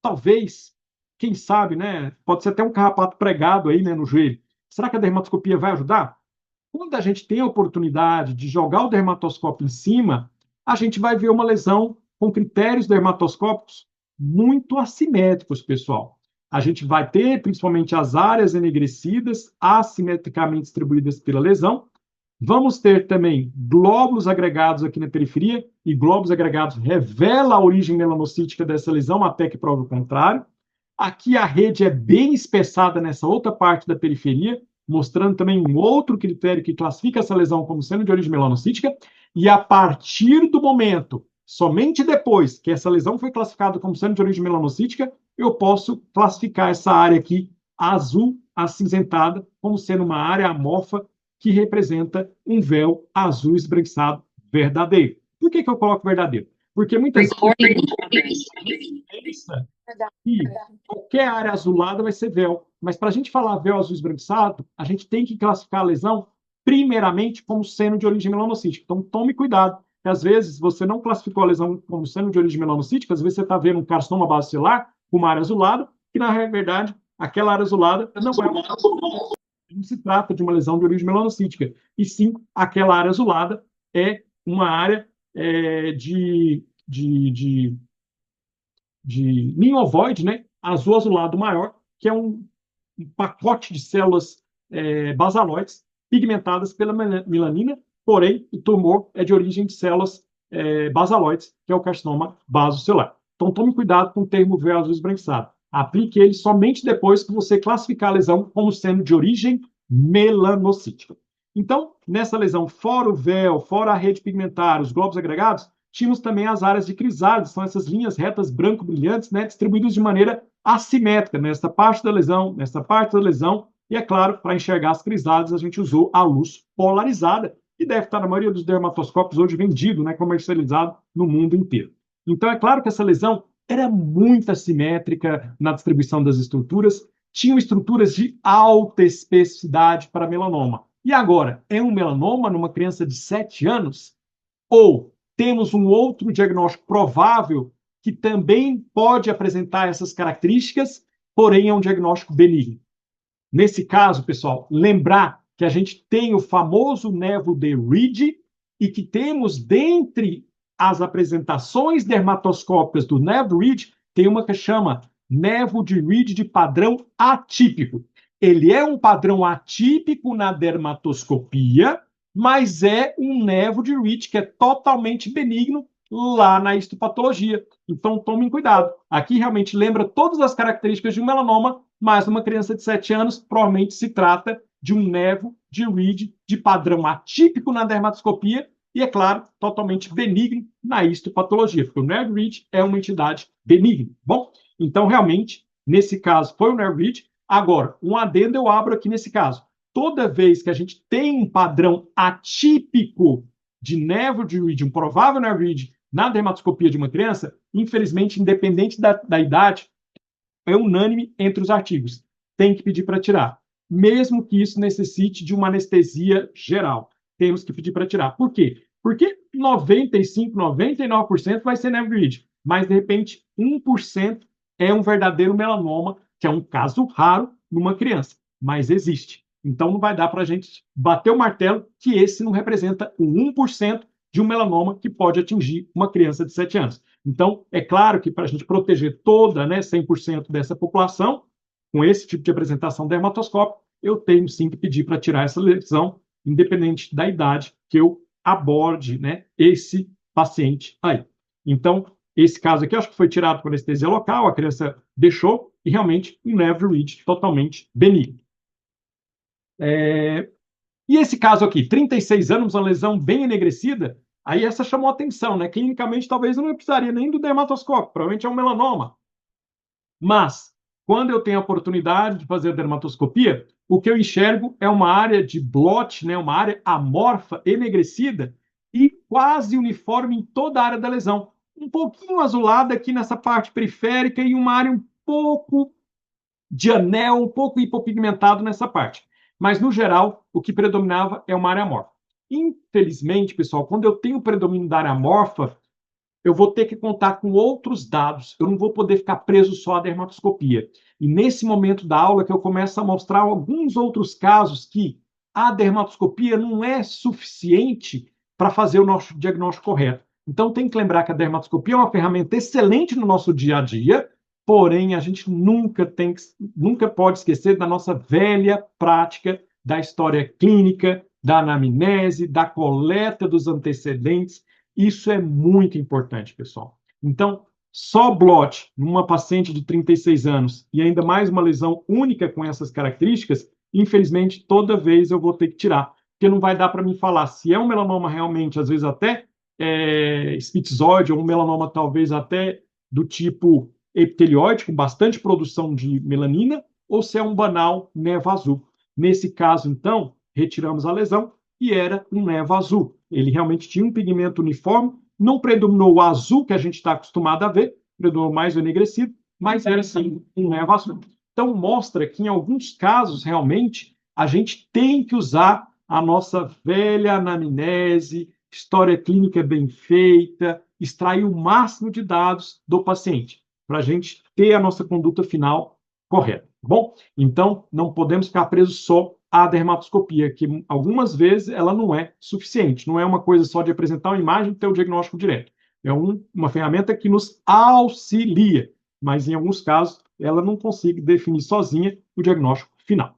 S1: talvez, quem sabe, né? Pode ser até um carrapato pregado aí, né, no joelho. Será que a dermatoscopia vai ajudar? Quando a gente tem a oportunidade de jogar o dermatoscópio em cima, a gente vai ver uma lesão com critérios dermatoscópicos muito assimétricos, pessoal. A gente vai ter, principalmente, as áreas enegrecidas, assimetricamente distribuídas pela lesão. Vamos ter também glóbulos agregados aqui na periferia, e glóbulos agregados revela a origem melanocítica dessa lesão, até que prove o contrário. Aqui a rede é bem espessada nessa outra parte da periferia, mostrando também um outro critério que classifica essa lesão como sendo de origem melanocítica, e a partir do momento, somente depois que essa lesão foi classificada como sendo de origem melanocítica, eu posso classificar essa área aqui, azul acinzentada, como sendo uma área amorfa que representa um véu azul esbranquiçado verdadeiro. Por que eu coloco verdadeiro? Porque muitas vezes pensa que qualquer área azulada vai ser véu. Mas para a gente falar véu azul esbranquiçado, a gente tem que classificar a lesão primeiramente como sendo de origem melanocítica. Então, tome cuidado, que às vezes você não classificou a lesão como sendo de origem melanocítica, às vezes você está vendo um carcinoma basocelular com uma área azulada, que na verdade, aquela área azulada não é uma... Não se trata de uma lesão de origem melanocítica, e sim, aquela área azulada é uma área de ninho ovoide, né? Azul azulado maior, que é um pacote de células basaloides pigmentadas pela melanina, porém, o tumor é de origem de células basaloides, que é o carcinoma basocelular. Então, tome cuidado com o termo véu azul esbranquiçado. Aplique ele somente depois que você classificar a lesão como sendo de origem melanocítica. Então, nessa lesão, fora o véu, fora a rede pigmentar, os glóbulos agregados, tínhamos também as áreas de crisálide, são essas linhas retas branco-brilhantes, né, distribuídas de maneira assimétrica, nesta parte da lesão, nesta parte da lesão, e é claro, para enxergar as crisálides, a gente usou a luz polarizada, que deve estar na maioria dos dermatoscópios hoje vendido, né, comercializado no mundo inteiro. Então, é claro que essa lesão era muito assimétrica na distribuição das estruturas, tinham estruturas de alta especificidade para melanoma. E agora, é um melanoma numa criança de 7 anos? Ou temos um outro diagnóstico provável que também pode apresentar essas características, porém é um diagnóstico benigno? Nesse caso, pessoal, lembrar que a gente tem o famoso névoa de Reed e que temos, dentre as apresentações dermatoscópicas do névoa Reed, tem uma que chama névoa de Reed de padrão atípico. Ele é um padrão atípico na dermatoscopia, mas é um névoa de Reed que é totalmente benigno lá na histopatologia. Então, tomem cuidado. Aqui realmente lembra todas as características de um melanoma, mas numa criança de 7 anos, provavelmente se trata de um névoa de Reed de padrão atípico na dermatoscopia e, é claro, totalmente benigno na histopatologia, porque o névoa Reed é uma entidade benigna. Bom, então, realmente, nesse caso, foi o névoa Reed. Agora, um adendo eu abro aqui nesse caso. Toda vez que a gente tem um padrão atípico de névoa de Reed, um provável névoa Reed na dermatoscopia de uma criança, infelizmente, independente da idade, é unânime entre os artigos. Tem que pedir para tirar. Mesmo que isso necessite de uma anestesia geral. Temos que pedir para tirar. Por quê? Porque 95%, 99% vai ser névoa Reed. Mas, de repente, 1% é um verdadeiro melanoma, que é um caso raro numa criança. Mas existe. Então, não vai dar para a gente bater o martelo que esse não representa o 1% de um melanoma que pode atingir uma criança de 7 anos. Então, é claro que para a gente proteger toda, 100% dessa população, com esse tipo de apresentação dermatoscópica, eu tenho sim que pedir para tirar essa lesão, independente da idade que eu aborde, esse paciente aí. Então, esse caso aqui, acho que foi tirado com anestesia local, a criança deixou, e realmente um névoa Reed totalmente benigno. E esse caso aqui, 36 anos, uma lesão bem enegrecida, aí essa chamou atenção, Clinicamente, talvez eu não precisaria nem do dermatoscópio, provavelmente é um melanoma. Mas, quando eu tenho a oportunidade de fazer a dermatoscopia, o que eu enxergo é uma área de blot, né, uma área amorfa, enegrecida e quase uniforme em toda a área da lesão. Um pouquinho azulada aqui nessa parte periférica e uma área um pouco de anel, um pouco hipopigmentado nessa parte. Mas, no geral, o que predominava é uma área amorfa. Infelizmente, pessoal, quando eu tenho predomínio da área amorfa, eu vou ter que contar com outros dados. Eu não vou poder ficar preso só à dermatoscopia. E nesse momento da aula que eu começo a mostrar alguns outros casos que a dermatoscopia não é suficiente para fazer o nosso diagnóstico correto. Então tem que lembrar que a dermatoscopia é uma ferramenta excelente no nosso dia a dia, porém a gente nunca pode esquecer da nossa velha prática da história clínica, da anamnese, da coleta dos antecedentes. Isso é muito importante, pessoal. Então, só blot numa paciente de 36 anos e ainda mais uma lesão única com essas características, infelizmente, toda vez eu vou ter que tirar, porque não vai dar para mim falar se é um melanoma realmente, às vezes até espitzoide, ou um melanoma talvez até do tipo epitelioide, com bastante produção de melanina, ou se é um banal neva azul. Nesse caso, então, retiramos a lesão e era um neva azul. Ele realmente tinha um pigmento uniforme, não predominou o azul que a gente está acostumado a ver, predominou mais o enegrecido, mas era sim um neva azul. Então mostra que em alguns casos realmente a gente tem que usar a nossa velha anamnese, história clínica bem feita, extrair o máximo de dados do paciente para a gente ter a nossa conduta final correta. Bom, então não podemos ficar presos só à dermatoscopia, que algumas vezes ela não é suficiente, não é uma coisa só de apresentar uma imagem e ter o diagnóstico direto. É uma ferramenta que nos auxilia, mas em alguns casos ela não consegue definir sozinha o diagnóstico final.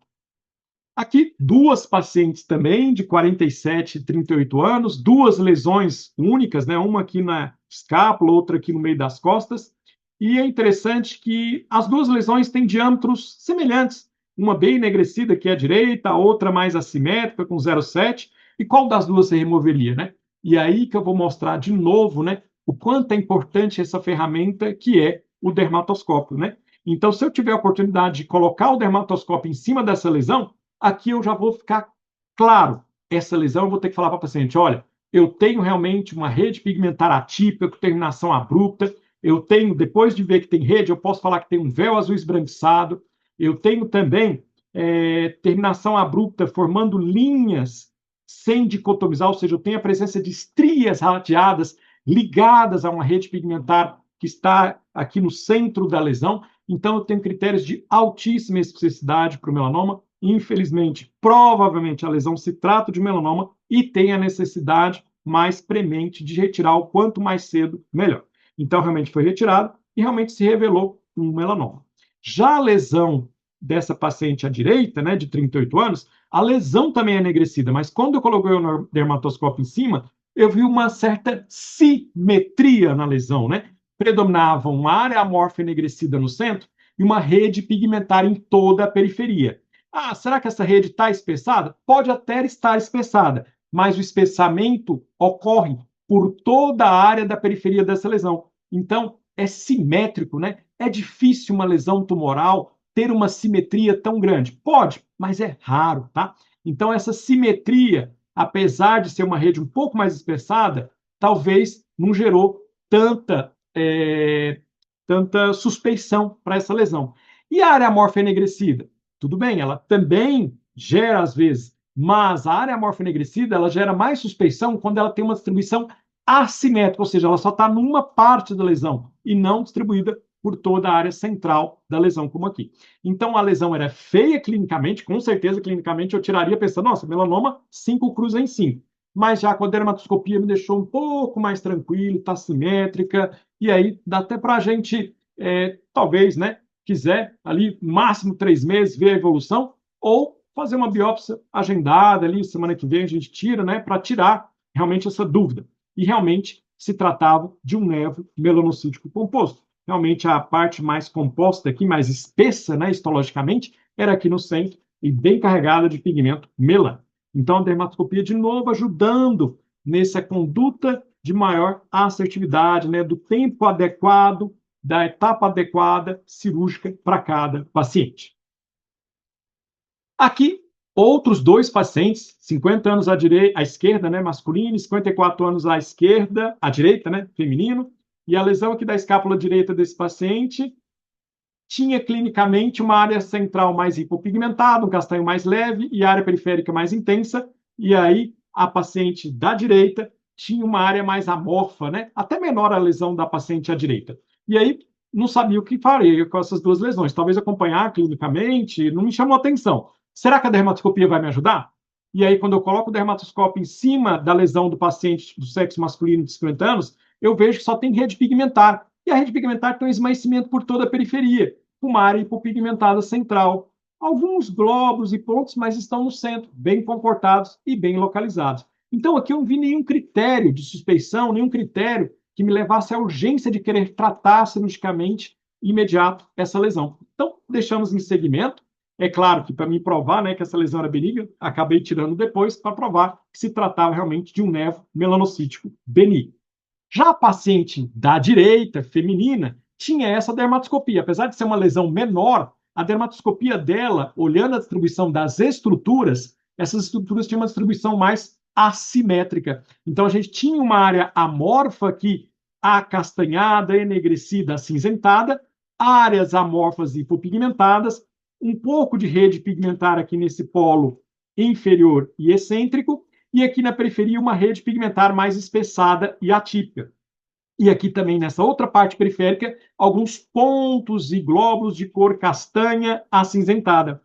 S1: Aqui, duas pacientes também, de 47 e 38 anos, duas lesões únicas, né? Uma aqui na escápula, outra aqui no meio das costas. E é interessante que as duas lesões têm diâmetros semelhantes. Uma bem enegrecida, que é a direita, a outra mais assimétrica, com 0,7. E qual das duas você removeria, né? E aí que eu vou mostrar de novo, né? O quanto é importante essa ferramenta que é o dermatoscópio, né? Então, se eu tiver a oportunidade de colocar o dermatoscópio em cima dessa lesão, aqui eu já vou ficar claro. Essa lesão eu vou ter que falar para o paciente, olha, eu tenho realmente uma rede pigmentar atípica com terminação abrupta, eu tenho, depois de ver que tem rede, eu posso falar que tem um véu azul esbranquiçado, eu tenho também terminação abrupta formando linhas sem dicotomizar, ou seja, eu tenho a presença de estrias radiadas ligadas a uma rede pigmentar que está aqui no centro da lesão. Então, eu tenho critérios de altíssima especificidade para o melanoma. Infelizmente, provavelmente a lesão se trata de melanoma e tem a necessidade mais premente de retirar o quanto mais cedo, melhor. Então, realmente foi retirado e realmente se revelou um melanoma. Já a lesão dessa paciente à direita, né, de 38 anos, a lesão também é enegrecida, mas quando eu coloquei o dermatoscópio em cima, eu vi uma certa simetria na lesão, né? Predominava uma área amorfa enegrecida no centro e uma rede pigmentar em toda a periferia. Ah, será que essa rede está espessada? Pode até estar espessada, mas o espessamento ocorre por toda a área da periferia dessa lesão. Então, é simétrico, né? É difícil uma lesão tumoral ter uma simetria tão grande. Pode, mas é raro, tá? Então, essa simetria, apesar de ser uma rede um pouco mais espessada, talvez não gerou tanta suspeição para essa lesão. E a área amorfa enegrecida? Tudo bem, ela também gera às vezes, mas a área amorfa enegrecida ela gera mais suspeição quando ela tem uma distribuição assimétrica, ou seja, ela só está numa parte da lesão e não distribuída por toda a área central da lesão, como aqui. Então, a lesão era feia clinicamente, com certeza clinicamente eu tiraria pensando, nossa, melanoma 5 cruza em 5. Mas já com a dermatoscopia me deixou um pouco mais tranquilo, está simétrica, e aí dá até para a gente, talvez, né, quiser, ali, máximo 3 meses, ver a evolução, ou fazer uma biópsia agendada ali, semana que vem a gente tira, né, para tirar realmente essa dúvida. E realmente se tratava de um nevo melanocítico composto. Realmente a parte mais composta aqui, mais espessa, né, histologicamente, era aqui no centro e bem carregada de pigmento melano. Então a dermatoscopia, de novo, ajudando nessa conduta de maior assertividade, né, do tempo adequado da etapa adequada cirúrgica para cada paciente. Aqui, outros dois pacientes, 50 anos à esquerda, né, masculino, 54 anos à esquerda, à direita, né, feminino, e a lesão aqui da escápula direita desse paciente tinha clinicamente uma área central mais hipopigmentada, um castanho mais leve e área periférica mais intensa, e aí a paciente da direita tinha uma área mais amorfa, né? Até menor a lesão da paciente à direita. E aí não sabia o que faria com essas duas lesões. Talvez acompanhar clinicamente, não me chamou atenção. Será que a dermatoscopia vai me ajudar? E aí, quando eu coloco o dermatoscópio em cima da lesão do paciente do sexo masculino de 50 anos, eu vejo que só tem rede pigmentar. E a rede pigmentar tem um esmaecimento por toda a periferia, com uma área hipopigmentada central. Alguns glóbulos e pontos, mas estão no centro, bem comportados e bem localizados. Então, aqui eu não vi nenhum critério de suspeição, nenhum critério que me levasse à urgência de querer tratar cirurgicamente imediato essa lesão. Então, deixamos em segmento. É claro que para me provar, né, que essa lesão era benigna, acabei tirando depois para provar que se tratava realmente de um nevo melanocítico benigno. Já a paciente da direita, feminina, tinha essa dermatoscopia. Apesar de ser uma lesão menor, a dermatoscopia dela, olhando a distribuição das estruturas, essas estruturas tinham uma distribuição mais assimétrica. Então, a gente tinha uma área amorfa aqui, acastanhada, enegrecida, acinzentada, áreas amorfas hipopigmentadas, um pouco de rede pigmentar aqui nesse polo inferior e excêntrico, e aqui na periferia uma rede pigmentar mais espessada e atípica. E aqui também nessa outra parte periférica, alguns pontos e glóbulos de cor castanha acinzentada.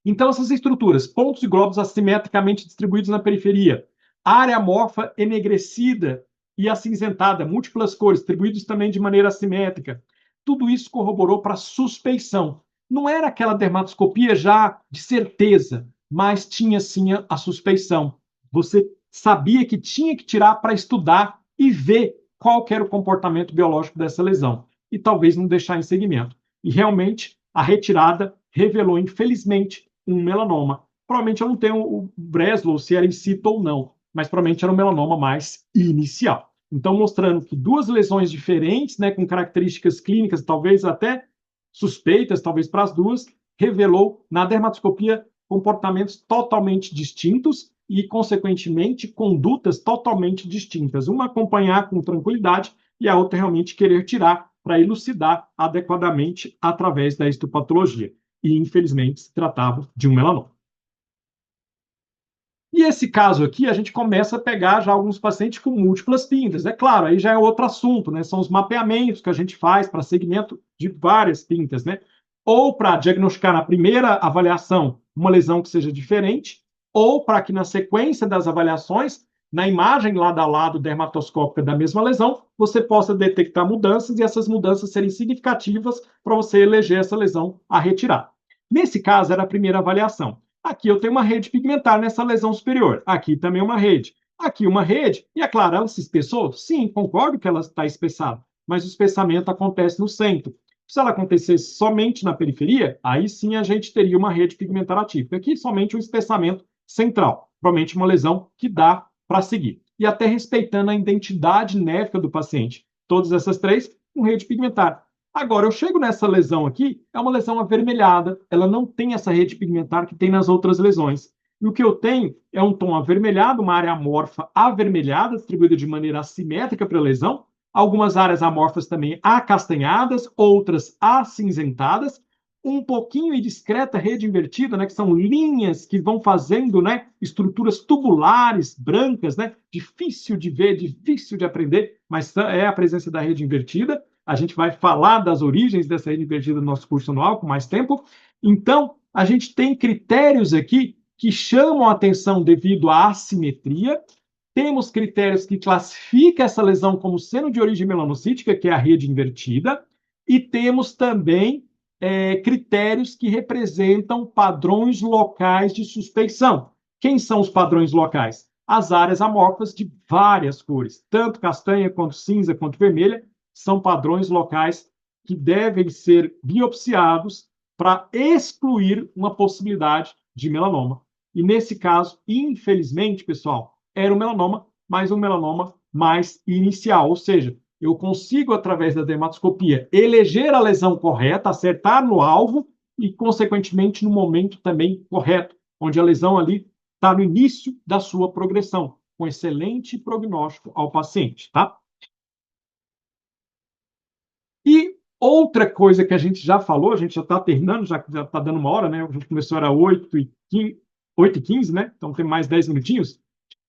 S1: Então, essas estruturas, pontos e glóbulos assimetricamente distribuídos na periferia, área amorfa enegrecida e acinzentada, múltiplas cores, distribuídos também de maneira assimétrica, tudo isso corroborou para a suspeição. Não era aquela dermatoscopia já de certeza, mas tinha sim a suspeição. Você sabia que tinha que tirar para estudar e ver qual era o comportamento biológico dessa lesão, e talvez não deixar em segmento. E realmente a retirada revelou, infelizmente, um melanoma. Provavelmente eu não tenho o Breslow, se era in situ ou não, mas provavelmente era um melanoma mais inicial. Então, mostrando que duas lesões diferentes, né, com características clínicas, talvez até suspeitas, talvez para as duas, revelou na dermatoscopia comportamentos totalmente distintos e, consequentemente, condutas totalmente distintas. Uma acompanhar com tranquilidade e a outra realmente querer tirar para elucidar adequadamente através da histopatologia. E, infelizmente, se tratava de um melanoma. E esse caso aqui, a gente começa a pegar já alguns pacientes com múltiplas pintas. É claro, aí já é outro assunto, né? São os mapeamentos que a gente faz para segmento de várias pintas, né? Ou para diagnosticar na primeira avaliação uma lesão que seja diferente, ou para que na sequência das avaliações, na imagem lado a lado dermatoscópica da mesma lesão, você possa detectar mudanças e essas mudanças serem significativas para você eleger essa lesão a retirar. Nesse caso, era a primeira avaliação. Aqui eu tenho uma rede pigmentar nessa lesão superior. Aqui também uma rede. Aqui uma rede. E é claro, ela se espessou? Sim, concordo que ela está espessada. Mas o espessamento acontece no centro. Se ela acontecesse somente na periferia, aí sim a gente teria uma rede pigmentar atípica. Aqui somente um espessamento central. Provavelmente uma lesão que dá para seguir. E até respeitando a identidade néfica do paciente. Todas essas três com rede pigmentar. Agora, eu chego nessa lesão aqui, é uma lesão avermelhada, ela não tem essa rede pigmentar que tem nas outras lesões. E o que eu tenho é um tom avermelhado, uma área amorfa avermelhada, distribuída de maneira assimétrica para a lesão, algumas áreas amorfas também acastanhadas, outras acinzentadas, um pouquinho e discreta rede invertida, né, que são linhas que vão fazendo, né, estruturas tubulares, brancas, né, difícil de ver, difícil de aprender, mas é a presença da rede invertida. A gente vai falar das origens dessa rede invertida no nosso curso anual com mais tempo. Então, a gente tem critérios aqui que chamam a atenção devido à assimetria. Temos critérios que classificam essa lesão como sendo de origem melanocítica, que é a rede invertida. E temos também critérios que representam padrões locais de suspeição. Quem são os padrões locais? As áreas amorfas de várias cores, tanto castanha, quanto cinza, quanto vermelha, são padrões locais que devem ser biopsiados para excluir uma possibilidade de melanoma. E nesse caso, infelizmente, pessoal, era um melanoma, mas um melanoma mais inicial, ou seja, eu consigo, através da dermatoscopia, eleger a lesão correta, acertar no alvo e, consequentemente, no momento também correto, onde a lesão ali está no início da sua progressão, com excelente prognóstico ao paciente, tá? E outra coisa que a gente já falou, a gente já está terminando, já está dando uma hora, né? A gente começou, era 8h15, né? Então tem mais 10 minutinhos.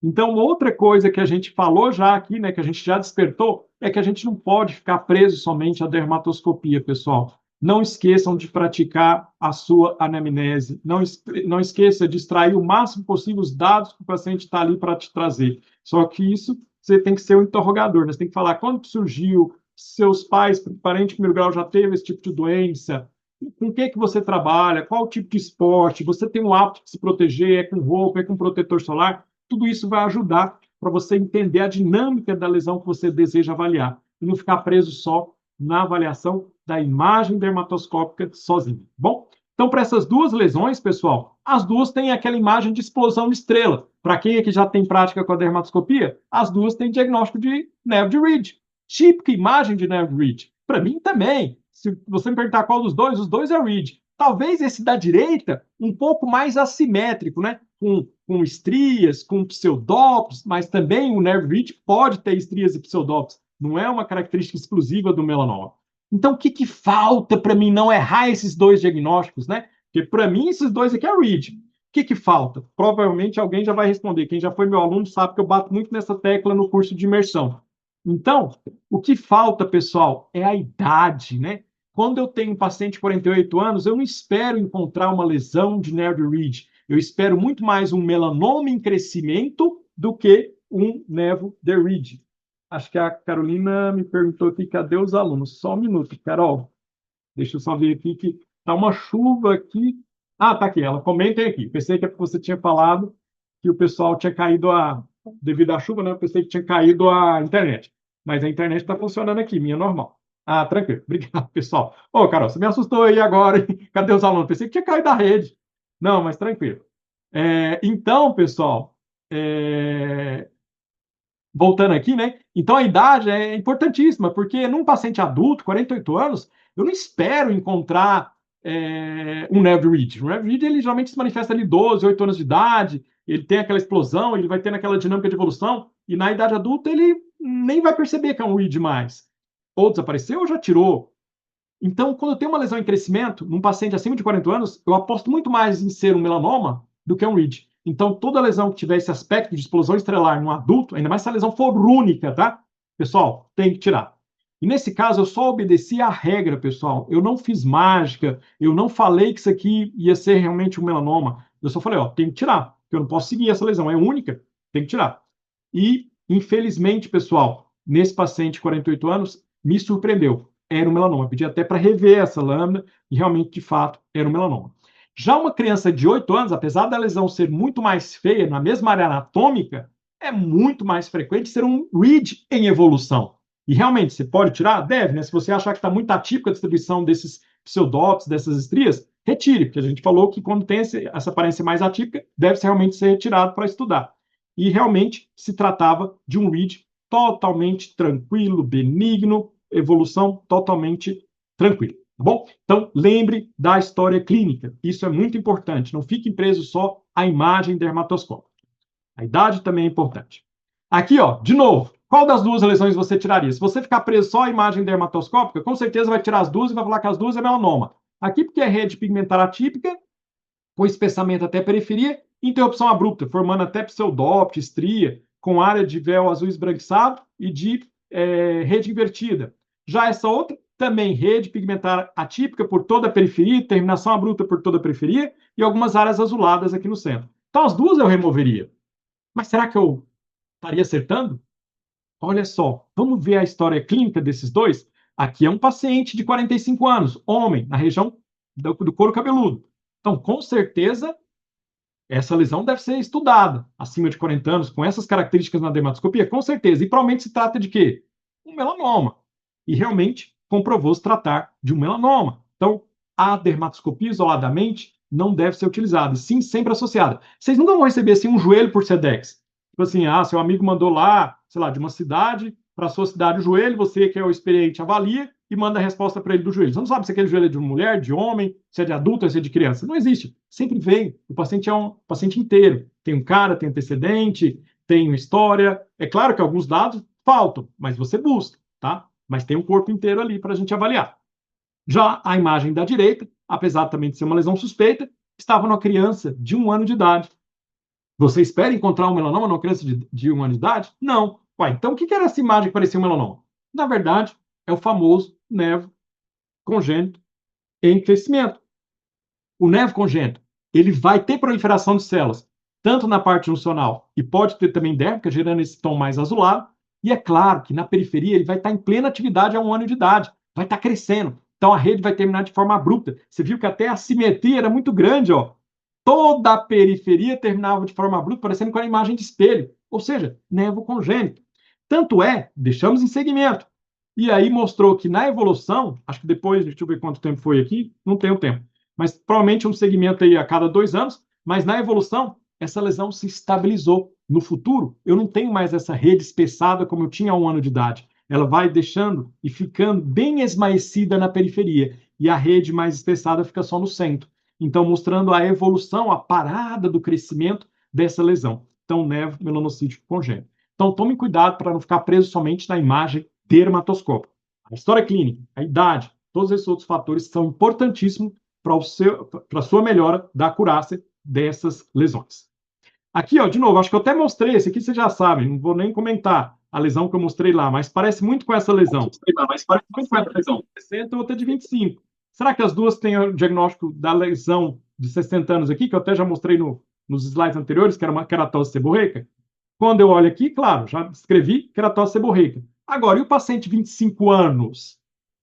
S1: Então, outra coisa que a gente falou já aqui, né, que a gente já despertou, é que a gente não pode ficar preso somente à dermatoscopia, pessoal. Não esqueçam de praticar a sua anamnese. Não esqueça de extrair o máximo possível os dados que o paciente está ali para te trazer. Só que isso você tem que ser um interrogador, né? Você tem que falar quando surgiu, seus pais, parente de primeiro grau já teve esse tipo de doença, com o que você trabalha, qual tipo de esporte, você tem o hábito de se proteger, é com roupa, é com protetor solar. Tudo isso vai ajudar para você entender a dinâmica da lesão que você deseja avaliar e não ficar preso só na avaliação da imagem dermatoscópica sozinho. Bom, então para essas duas lesões, pessoal, as duas têm aquela imagem de explosão de estrela. Para quem aqui já tem prática com a dermatoscopia, as duas têm diagnóstico de nerve de Reed. Típica imagem de nerve de Reed. Para mim também. Se você me perguntar qual dos dois, os dois é Reed. Talvez esse da direita, um pouco mais assimétrico, né? Com estrias, com pseudópolis, mas também o nerve Reed pode ter estrias e pseudópolis. Não é uma característica exclusiva do melanoma. Então, o que falta para mim não errar esses dois diagnósticos, né? Porque para mim, esses dois aqui é Reed. O que falta? Provavelmente alguém já vai responder. Quem já foi meu aluno sabe que eu bato muito nessa tecla no curso de imersão. Então, o que falta, pessoal, é a idade, né? Quando eu tenho um paciente de 48 anos, eu não espero encontrar uma lesão de nerve Reed. Eu espero muito mais um melanoma em crescimento do que um nevo de Reed. Acho que a Carolina me perguntou aqui, cadê os alunos? Só um minuto, Carol. Deixa eu só ver aqui que tá uma chuva aqui. Ah, tá aqui, ela comentem aqui. Pensei que você tinha falado que o pessoal tinha caído devido à chuva, né? Eu pensei que tinha caído a internet. Mas a internet está funcionando aqui, minha normal. Ah, tranquilo. Obrigado, pessoal. Ô, Carol, você me assustou aí agora, hein? Cadê os alunos? Pensei que tinha caído da rede. Não, mas tranquilo. Então, pessoal, voltando aqui, né? Então a idade é importantíssima, porque num paciente adulto, 48 anos, eu não espero encontrar um nerve read. O nerve read, ele geralmente se manifesta ali 12, 8 anos de idade, ele tem aquela explosão, ele vai ter aquela dinâmica de evolução, e na idade adulta ele nem vai perceber que é um read mais. Ou desapareceu ou já tirou. Então, quando eu tenho uma lesão em crescimento, num paciente acima de 40 anos, eu aposto muito mais em ser um melanoma do que um read. Então, toda lesão que tiver esse aspecto de explosão estrelar no adulto, ainda mais se a lesão for única, tá? Pessoal, tem que tirar. E nesse caso, eu só obedeci à regra, pessoal. Eu não fiz mágica, eu não falei que isso aqui ia ser realmente um melanoma. Eu só falei, ó, tem que tirar, porque eu não posso seguir essa lesão, é única, tem que tirar. E, infelizmente, pessoal, nesse paciente de 48 anos, me surpreendeu. Era um melanoma. Eu pedi até para rever essa lâmina e realmente, de fato, era um melanoma. Já uma criança de 8 anos, apesar da lesão ser muito mais feia na mesma área anatômica, é muito mais frequente ser um read em evolução. E realmente, você pode tirar? Deve, né? Se você achar que está muito atípica a distribuição desses pseudópodos, dessas estrias, retire, porque a gente falou que quando tem essa aparência mais atípica, deve realmente ser retirado para estudar. E realmente se tratava de um read totalmente tranquilo, benigno, evolução totalmente tranquila. Tá bom? Então, lembre da história clínica. Isso é muito importante. Não fique preso só à imagem dermatoscópica. A idade também é importante. Aqui, ó, de novo, qual das duas lesões você tiraria? Se você ficar preso só à imagem dermatoscópica, com certeza vai tirar as duas e vai falar que as duas é melanoma. Aqui, porque é rede pigmentar atípica, com espessamento até periferia, interrupção abrupta, formando até pseudóptero, estria, com área de véu azul esbranquiçado e de rede invertida. Já essa outra, também rede pigmentar atípica por toda a periferia, terminação abrupta por toda a periferia e algumas áreas azuladas aqui no centro. Então, as duas eu removeria. Mas será que eu estaria acertando? Olha só, vamos ver a história clínica desses dois? Aqui é um paciente de 45 anos, homem, na região do couro cabeludo. Então, com certeza, essa lesão deve ser estudada acima de 40 anos, com essas características na dermatoscopia, com certeza. E provavelmente se trata de quê? Um melanoma. E realmente comprovou se tratar de um melanoma. Então, a dermatoscopia isoladamente não deve ser utilizada, sim sempre associada. Vocês nunca vão receber assim um joelho por SEDEX. Tipo assim, seu amigo mandou lá, sei lá, de uma cidade para a sua cidade o joelho, você que é o experiente avalia e manda a resposta para ele do joelho. Você não sabe se aquele joelho é de mulher, de homem, se é de adulto, se é de criança. Não existe. Sempre vem. O paciente é um paciente inteiro. Tem um cara, tem antecedente, tem uma história. É claro que alguns dados faltam, mas você busca, tá? Mas tem um corpo inteiro ali para a gente avaliar. Já a imagem da direita, apesar também de ser uma lesão suspeita, estava numa criança de 1 ano de idade. Você espera encontrar um melanoma numa criança de 1 ano de idade? Não. Ué, então o que era essa imagem que parecia um melanoma? Na verdade, é o famoso nevo congênito em crescimento. O nevo congênito, ele vai ter proliferação de células, tanto na parte juncional e pode ter também dérmica, gerando esse tom mais azulado. E é claro que na periferia ele vai estar em plena atividade a 1 ano de idade, vai estar crescendo. Então a rede vai terminar de forma abrupta. Você viu que até a simetria era muito grande, ó. Toda a periferia terminava de forma abrupta, parecendo com a imagem de espelho, ou seja, nevo congênito. Tanto é, deixamos em segmento. E aí mostrou que na evolução, acho que depois, deixa eu ver quanto tempo foi aqui, não tenho tempo, mas provavelmente um segmento aí a cada 2 anos, mas na evolução, essa lesão se estabilizou. No futuro, eu não tenho mais essa rede espessada como eu tinha há 1 ano de idade. Ela vai deixando e ficando bem esmaecida na periferia, e a rede mais espessada fica só no centro. Então, mostrando a evolução, a parada do crescimento dessa lesão. Então, nevo melanocítico congênito. Então, tome cuidado para não ficar preso somente na imagem dermatoscópica. A história clínica, a idade, todos esses outros fatores são importantíssimos para a sua melhora da acurácia dessas lesões. Aqui, ó, de novo, acho que eu até mostrei, esse aqui vocês já sabem, não vou nem comentar a lesão que eu mostrei lá, mas parece muito com essa lesão. 60 ou outra de 25. Será que as duas têm o diagnóstico da lesão de 60 anos aqui, que eu até já mostrei nos slides anteriores, que era uma queratose seborreica? Quando eu olho aqui, claro, já descrevi queratose seborreica. Agora, e o paciente de 25 anos?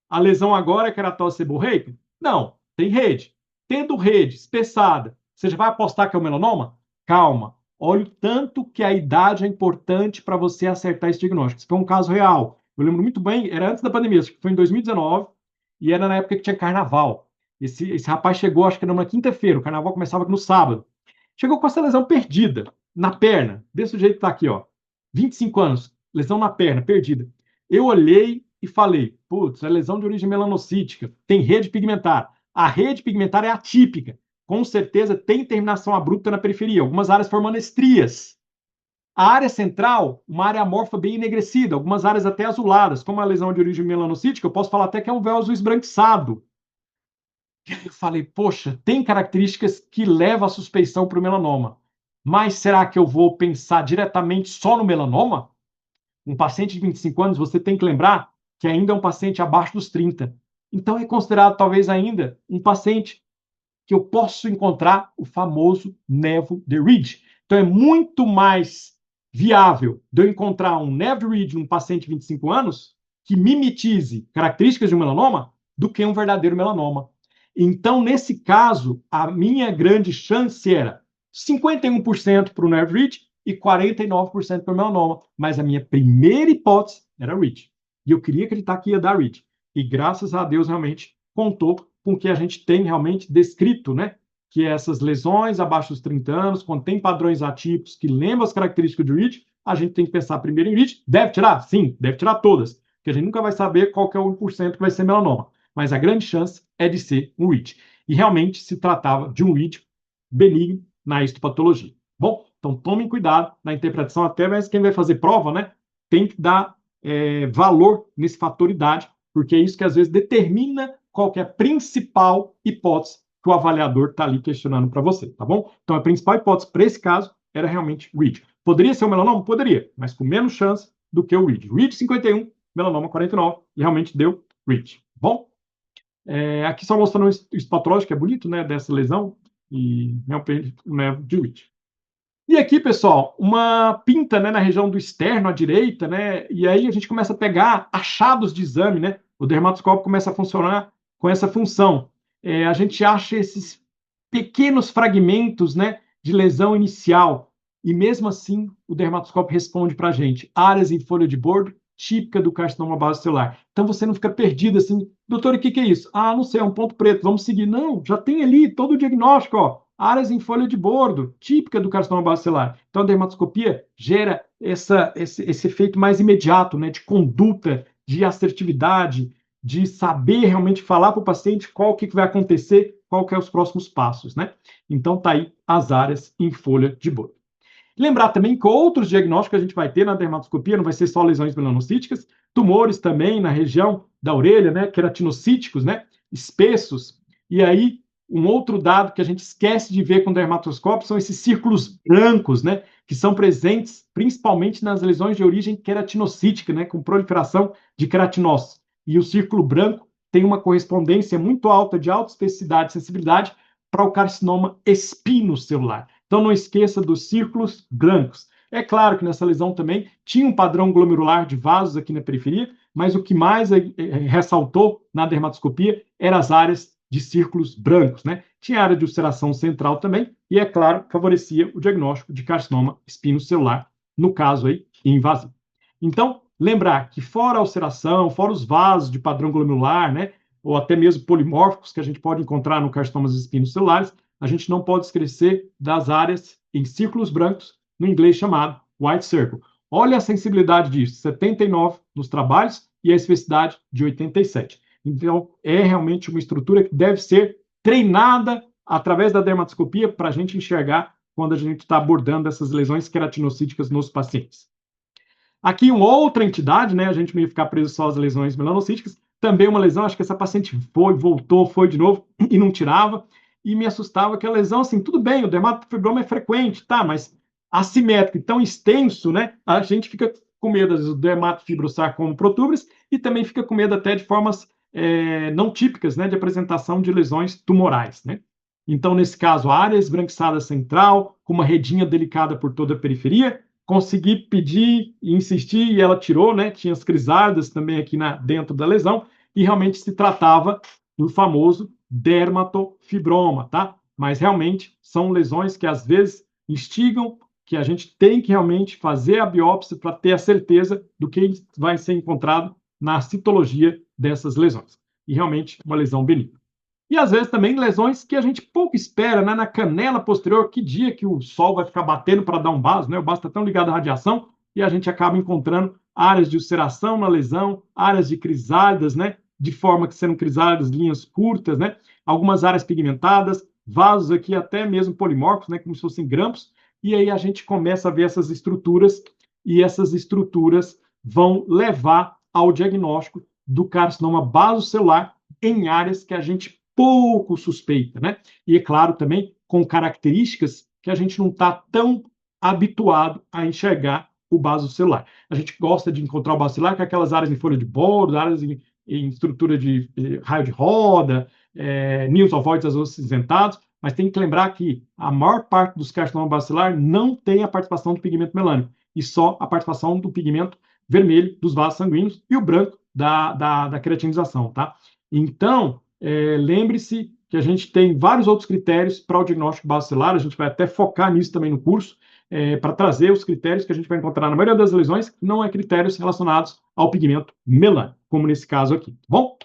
S1: A lesão agora é queratose seborreica? Não, tem rede. Tendo rede espessada, você já vai apostar que é o melanoma? Calma. Olha o tanto que a idade é importante para você acertar esse diagnóstico. Isso foi um caso real. Eu lembro muito bem, era antes da pandemia, acho que foi em 2019, e era na época que tinha carnaval. Esse rapaz chegou, acho que era numa quinta-feira, o carnaval começava no sábado. Chegou com essa lesão perdida na perna, desse jeito que tá aqui, ó. 25 anos, lesão na perna, perdida. Eu olhei e falei, putz, é lesão de origem melanocítica, tem rede pigmentar. A rede pigmentar é atípica. Com certeza tem terminação abrupta na periferia, algumas áreas formando estrias. A área central, uma área amorfa bem enegrecida, algumas áreas até azuladas. Como a lesão de origem melanocítica, eu posso falar até que é um véu azul esbranquiçado. Eu falei, poxa, tem características que levam a suspeição para o melanoma. Mas será que eu vou pensar diretamente só no melanoma? Um paciente de 25 anos, você tem que lembrar que ainda é um paciente abaixo dos 30. Então é considerado talvez ainda um paciente que eu posso encontrar o famoso nevo de Reed. Então é muito mais viável de eu encontrar um nevo de Reed num paciente de 25 anos que mimetize características de um melanoma do que um verdadeiro melanoma. Então, nesse caso, a minha grande chance era 51% para o nevo Reed e 49% para o melanoma. Mas a minha primeira hipótese era Reed. E eu queria acreditar que ia dar Reed. E graças a Deus, realmente, contou com o que a gente tem realmente descrito, né? Que é essas lesões abaixo dos 30 anos, quando tem padrões atípicos que lembram as características de Reed, a gente tem que pensar primeiro em Reed. Deve tirar? Sim, deve tirar todas. Porque a gente nunca vai saber qual que é o 1% que vai ser melanoma. Mas a grande chance é de ser um Reed. E realmente se tratava de um Reed benigno na histopatologia. Bom, então tomem cuidado na interpretação, até mas quem vai fazer prova, né, tem que dar valor nesse fator idade, porque é isso que às vezes determina qual que é a principal hipótese que o avaliador está ali questionando para você, tá bom? Então a principal hipótese para esse caso era realmente Reed. Poderia ser o melanoma? Poderia, mas com menos chance do que o Reed. Reed 51, melanoma 49, e realmente deu Reed. Bom? Aqui só mostrando o histopatológico, que é bonito, né, dessa lesão, e realmente o nevo de Reed. E aqui, pessoal, uma pinta, né, na região do externo à direita, né, e aí a gente começa a pegar achados de exame, né, o dermatoscópio começa a funcionar com essa função. A gente acha esses pequenos fragmentos, né, de lesão inicial, e mesmo assim o dermatoscópio responde para a gente, áreas em folha de bordo, típica do carcinoma basocelular. Então você não fica perdido assim, doutor, o que é isso? Ah, não sei, é um ponto preto, vamos seguir. Não, já tem ali todo o diagnóstico, ó. áreas em folha de bordo, típica do carcinoma bacelar. Então, a dermatoscopia gera esse efeito mais imediato, né, de conduta, de assertividade, de saber realmente falar para o paciente qual que vai acontecer, qual que é os próximos passos, né? Então, tá aí as áreas em folha de bordo. Lembrar também que outros diagnósticos a gente vai ter na dermatoscopia, não vai ser só lesões melanocíticas, tumores também na região da orelha, né, queratinocíticos, né, espessos. E aí, um outro dado que a gente esquece de ver com dermatoscópio são esses círculos brancos, né, que são presentes principalmente nas lesões de origem queratinocítica, né, com proliferação de queratinócitos. E o círculo branco tem uma correspondência muito alta de alta especificidade e sensibilidade para o carcinoma espinocelular. Então, não esqueça dos círculos brancos. É claro que nessa lesão também tinha um padrão glomerular de vasos aqui na periferia, mas o que mais ressaltou na dermatoscopia eram as áreas de círculos brancos, né? Tinha área de ulceração central também, e, é claro, favorecia o diagnóstico de carcinoma espinocelular, no caso aí, invasivo. Então, lembrar que fora a ulceração, fora os vasos de padrão glomerular, né? Ou até mesmo polimórficos que a gente pode encontrar no carcinomas espinocelulares, a gente não pode esquecer das áreas em círculos brancos, no inglês chamado white circle. Olha a sensibilidade disso, 79 nos trabalhos e a especificidade de 87. Então, é realmente uma estrutura que deve ser treinada através da dermatoscopia para a gente enxergar quando a gente está abordando essas lesões queratinocíticas nos pacientes. Aqui, uma outra entidade, né? A gente não ia ficar preso só às lesões melanocíticas, também uma lesão, acho que essa paciente voltou, foi de novo e não tirava, e me assustava que a lesão, assim, tudo bem, o dermatofibroma é frequente, tá, mas assimétrico e tão extenso, né, a gente fica com medo, às vezes, do dermatofibrosarcoma protuberans e também fica com medo até de formas não típicas, né, de apresentação de lesões tumorais, né. Então, nesse caso, a área esbranquiçada central, com uma redinha delicada por toda a periferia, consegui pedir e insistir, e ela tirou, né? Tinha as crisálidas também aqui dentro da lesão, e realmente se tratava do famoso dermatofibroma, tá? Mas realmente são lesões que às vezes instigam, que a gente tem que realmente fazer a biópsia para ter a certeza do que vai ser encontrado na citologia dessas lesões. E realmente uma lesão benigna. E às vezes também lesões que a gente pouco espera, né? Na canela posterior, que dia que o sol vai ficar batendo para dar um vaso, né? O vaso está tão ligado à radiação e a gente acaba encontrando áreas de ulceração na lesão, áreas de crisálidas, né? De forma que sendo crisálidas, linhas curtas, né? Algumas áreas pigmentadas, vasos aqui até mesmo polimórficos, né? Como se fossem grampos. E aí a gente começa a ver essas estruturas e essas estruturas vão levar ao diagnóstico do carcinoma basocelular em áreas que a gente pouco suspeita, né? E é claro também com características que a gente não está tão habituado a enxergar o basocelular. A gente gosta de encontrar o basocelular com aquelas áreas em folha de bordo, áreas em estrutura de raio de roda, ninhos ovoides acinzentados, mas tem que lembrar que a maior parte dos carcinomas bacelar não tem a participação do pigmento melânico, e só a participação do pigmento vermelho dos vasos sanguíneos e o branco da queratinização, tá? Então, lembre-se que a gente tem vários outros critérios para o diagnóstico basocelular, a gente vai até focar nisso também no curso, para trazer os critérios que a gente vai encontrar na maioria das lesões, que não é critérios relacionados ao pigmento melânico, como nesse caso aqui, tá bom?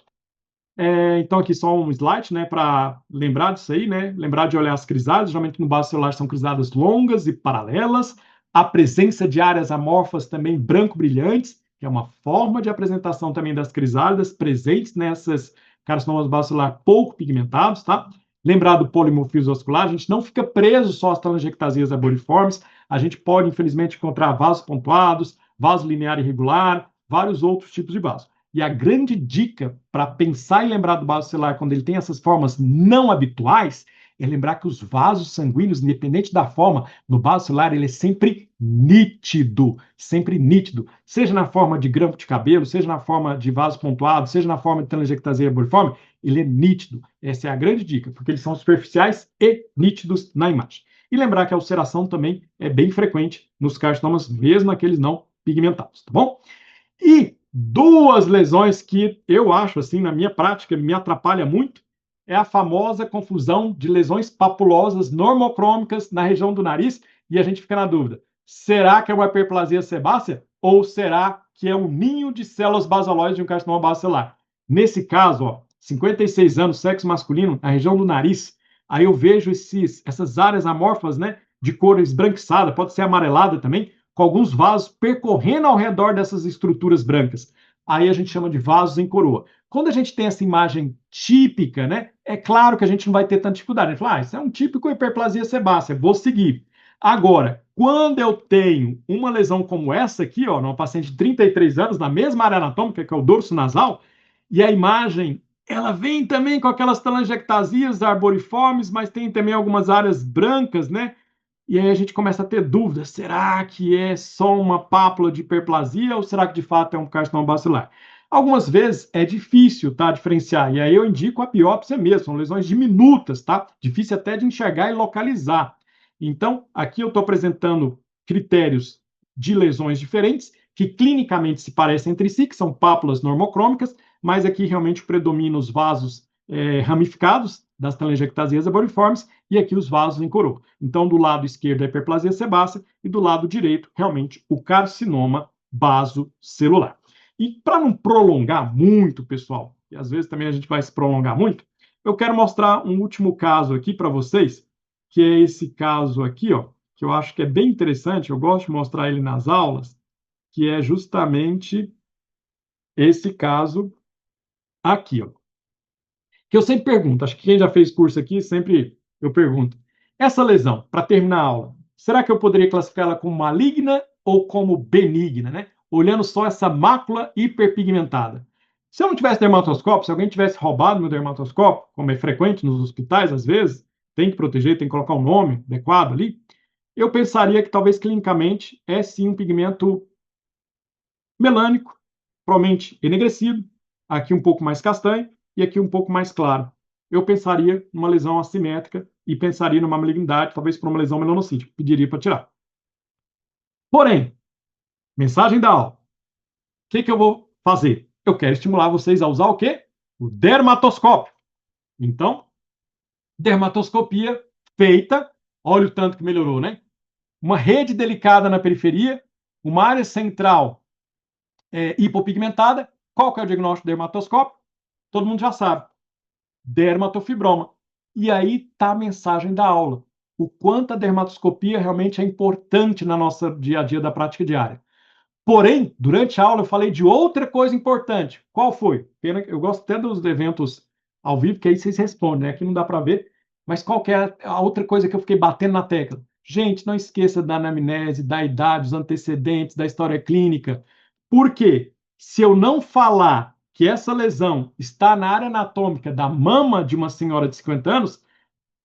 S1: Então, aqui só um slide, né, para lembrar disso aí, né, lembrar de olhar as crisálidas, geralmente no basocelular são crisálidas longas e paralelas, a presença de áreas amorfas também branco-brilhantes, que é uma forma de apresentação também das crisálidas presentes nessas carcinomas basocelular pouco pigmentados, tá? Lembrar do polimorfismo vascular, a gente não fica preso só às telangiectasias arboriformes, a gente pode, infelizmente, encontrar vasos pontuados, vaso linear irregular, vários outros tipos de vasos. E a grande dica para pensar e lembrar do basocelular quando ele tem essas formas não habituais é lembrar que os vasos sanguíneos, independente da forma, no basocelular ele é sempre nítido, seja na forma de grampo de cabelo, seja na forma de vaso pontuado, seja na forma de telangiectasia arboriforme, ele é nítido. Essa é a grande dica, porque eles são superficiais e nítidos na imagem. E lembrar que a ulceração também é bem frequente nos carcinomas, mesmo aqueles não pigmentados, tá bom? E duas lesões que eu acho, assim, na minha prática, me atrapalha muito, é a famosa confusão de lesões papulosas normocrômicas na região do nariz, e a gente fica na dúvida, será que é uma hiperplasia sebácea ou será que é um ninho de células basaloides de um carcinoma basocelular? Nesse caso, ó, 56 anos, sexo masculino, na região do nariz, aí eu vejo essas áreas amorfas, né, de cor esbranquiçada, pode ser amarelada também, com alguns vasos percorrendo ao redor dessas estruturas brancas. Aí a gente chama de vasos em coroa. Quando a gente tem essa imagem típica, né, é claro que a gente não vai ter tanta dificuldade. A gente fala, isso é um típico hiperplasia sebácea, vou seguir. Agora, quando eu tenho uma lesão como essa aqui, ó, numa paciente de 33 anos, na mesma área anatômica, que é o dorso nasal, e a imagem, ela vem também com aquelas telangiectasias arboriformes, mas tem também algumas áreas brancas, né? E aí a gente começa a ter dúvidas, será que é só uma pápula de hiperplasia ou será que de fato é um carcinoma bacilar? Algumas vezes é difícil, tá, diferenciar, e aí eu indico a biópsia mesmo, são lesões diminutas, tá? Difícil até de enxergar e localizar. Então, aqui eu estou apresentando critérios de lesões diferentes, que clinicamente se parecem entre si, que são pápulas normocrômicas, mas aqui realmente predominam os vasos ramificados das telangiectasias arboriformes e aqui os vasos em coroa. Então, do lado esquerdo a hiperplasia sebácea e do lado direito, realmente, o carcinoma basocelular. E para não prolongar muito, pessoal, e às vezes também a gente vai se prolongar muito, eu quero mostrar um último caso aqui para vocês, que é esse caso aqui, ó, que eu acho que é bem interessante, eu gosto de mostrar ele nas aulas, que é justamente esse caso aqui, ó. Que eu sempre pergunto, acho que quem já fez curso aqui, sempre eu pergunto, essa lesão, para terminar a aula, será que eu poderia classificá-la como maligna ou como benigna, né? Olhando só essa mácula hiperpigmentada. Se eu não tivesse dermatoscópio, se alguém tivesse roubado meu dermatoscópio, como é frequente nos hospitais às vezes, tem que proteger, tem que colocar um nome adequado ali, eu pensaria que talvez clinicamente é sim um pigmento melânico, provavelmente enegrecido, aqui um pouco mais castanho e aqui um pouco mais claro. Eu pensaria numa lesão assimétrica e pensaria numa malignidade, talvez por uma lesão melanocítica, pediria para tirar. Porém, mensagem da aula. O que eu vou fazer? Eu quero estimular vocês a usar o quê? O dermatoscópio. Então, dermatoscopia feita, olha o tanto que melhorou, né? Uma rede delicada na periferia, uma área central hipopigmentada. Qual que é o diagnóstico do dermatoscópio? Todo mundo já sabe. Dermatofibroma. E aí está a mensagem da aula. O quanto a dermatoscopia realmente é importante na nossa dia a dia da prática diária. Porém, durante a aula eu falei de outra coisa importante. Qual foi? Eu gosto até dos eventos ao vivo, que aí vocês respondem, né? Aqui não dá para ver. Mas qual que é a outra coisa que eu fiquei batendo na tecla? Gente, não esqueça da anamnese, da idade, dos antecedentes, da história clínica. Por quê? Se eu não falar que essa lesão está na área anatômica da mama de uma senhora de 50 anos,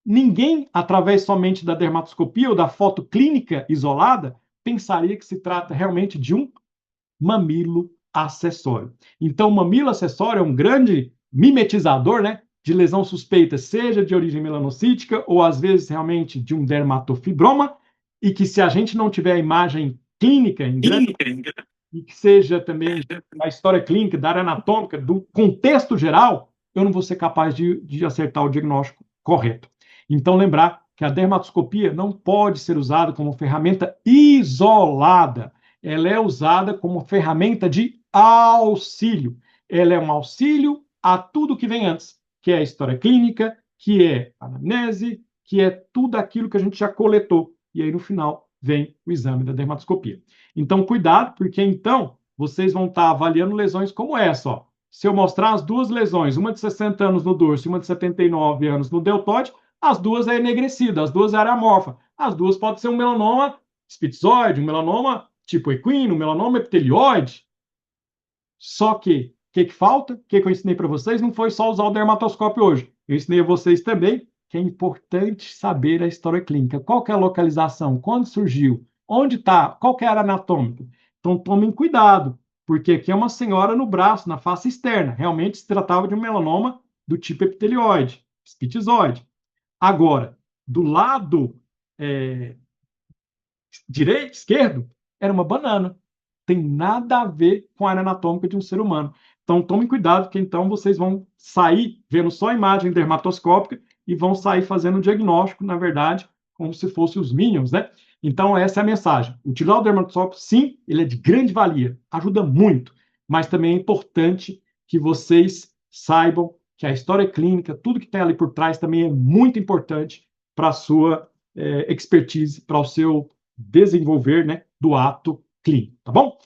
S1: ninguém, através somente da dermatoscopia ou da foto clínica isolada, pensaria que se trata realmente de um mamilo acessório. Então, o mamilo acessório é um grande mimetizador, né, de lesão suspeita, seja de origem melanocítica ou às vezes realmente de um dermatofibroma, e que se a gente não tiver a imagem clínica em grande e que seja também a história clínica, da área anatômica, do contexto geral, eu não vou ser capaz de acertar o diagnóstico correto. Então, lembrar que a dermatoscopia não pode ser usada como ferramenta isolada. Ela é usada como ferramenta de auxílio. Ela é um auxílio a tudo que vem antes, que é a história clínica, que é a anamnese, que é tudo aquilo que a gente já coletou. E aí, no final, vem o exame da dermatoscopia. Então, cuidado, porque então vocês vão estar avaliando lesões como essa, ó. Se eu mostrar as duas lesões, uma de 60 anos no dorso e uma de 79 anos no deltoide, as duas é enegrecida, as duas é área amorfa. As duas podem ser um melanoma spitzoide, um melanoma tipo equino, um melanoma epitelioide. Só que, o que falta? O que eu ensinei para vocês? Não foi só usar o dermatoscópio hoje. Eu ensinei a vocês também que é importante saber a história clínica. Qual que é a localização? Quando surgiu? Onde está? Qual que é a área anatômica? Então, tomem cuidado, porque aqui é uma senhora no braço, na face externa. Realmente se tratava de um melanoma do tipo epitelioide, spitzoide. Agora, do lado direito, esquerdo, era uma banana. Tem nada a ver com a área anatômica de um ser humano. Então, tomem cuidado, que então vocês vão sair vendo só a imagem dermatoscópica e vão sair fazendo um diagnóstico, na verdade, como se fossem os Minions, né? Então, essa é a mensagem. Utilizar o dermatoscópio, sim, ele é de grande valia, ajuda muito, mas também é importante que vocês saibam que a história clínica, tudo que tem ali por trás também é muito importante para a sua expertise, para o seu desenvolver, né, do ato clínico, tá bom?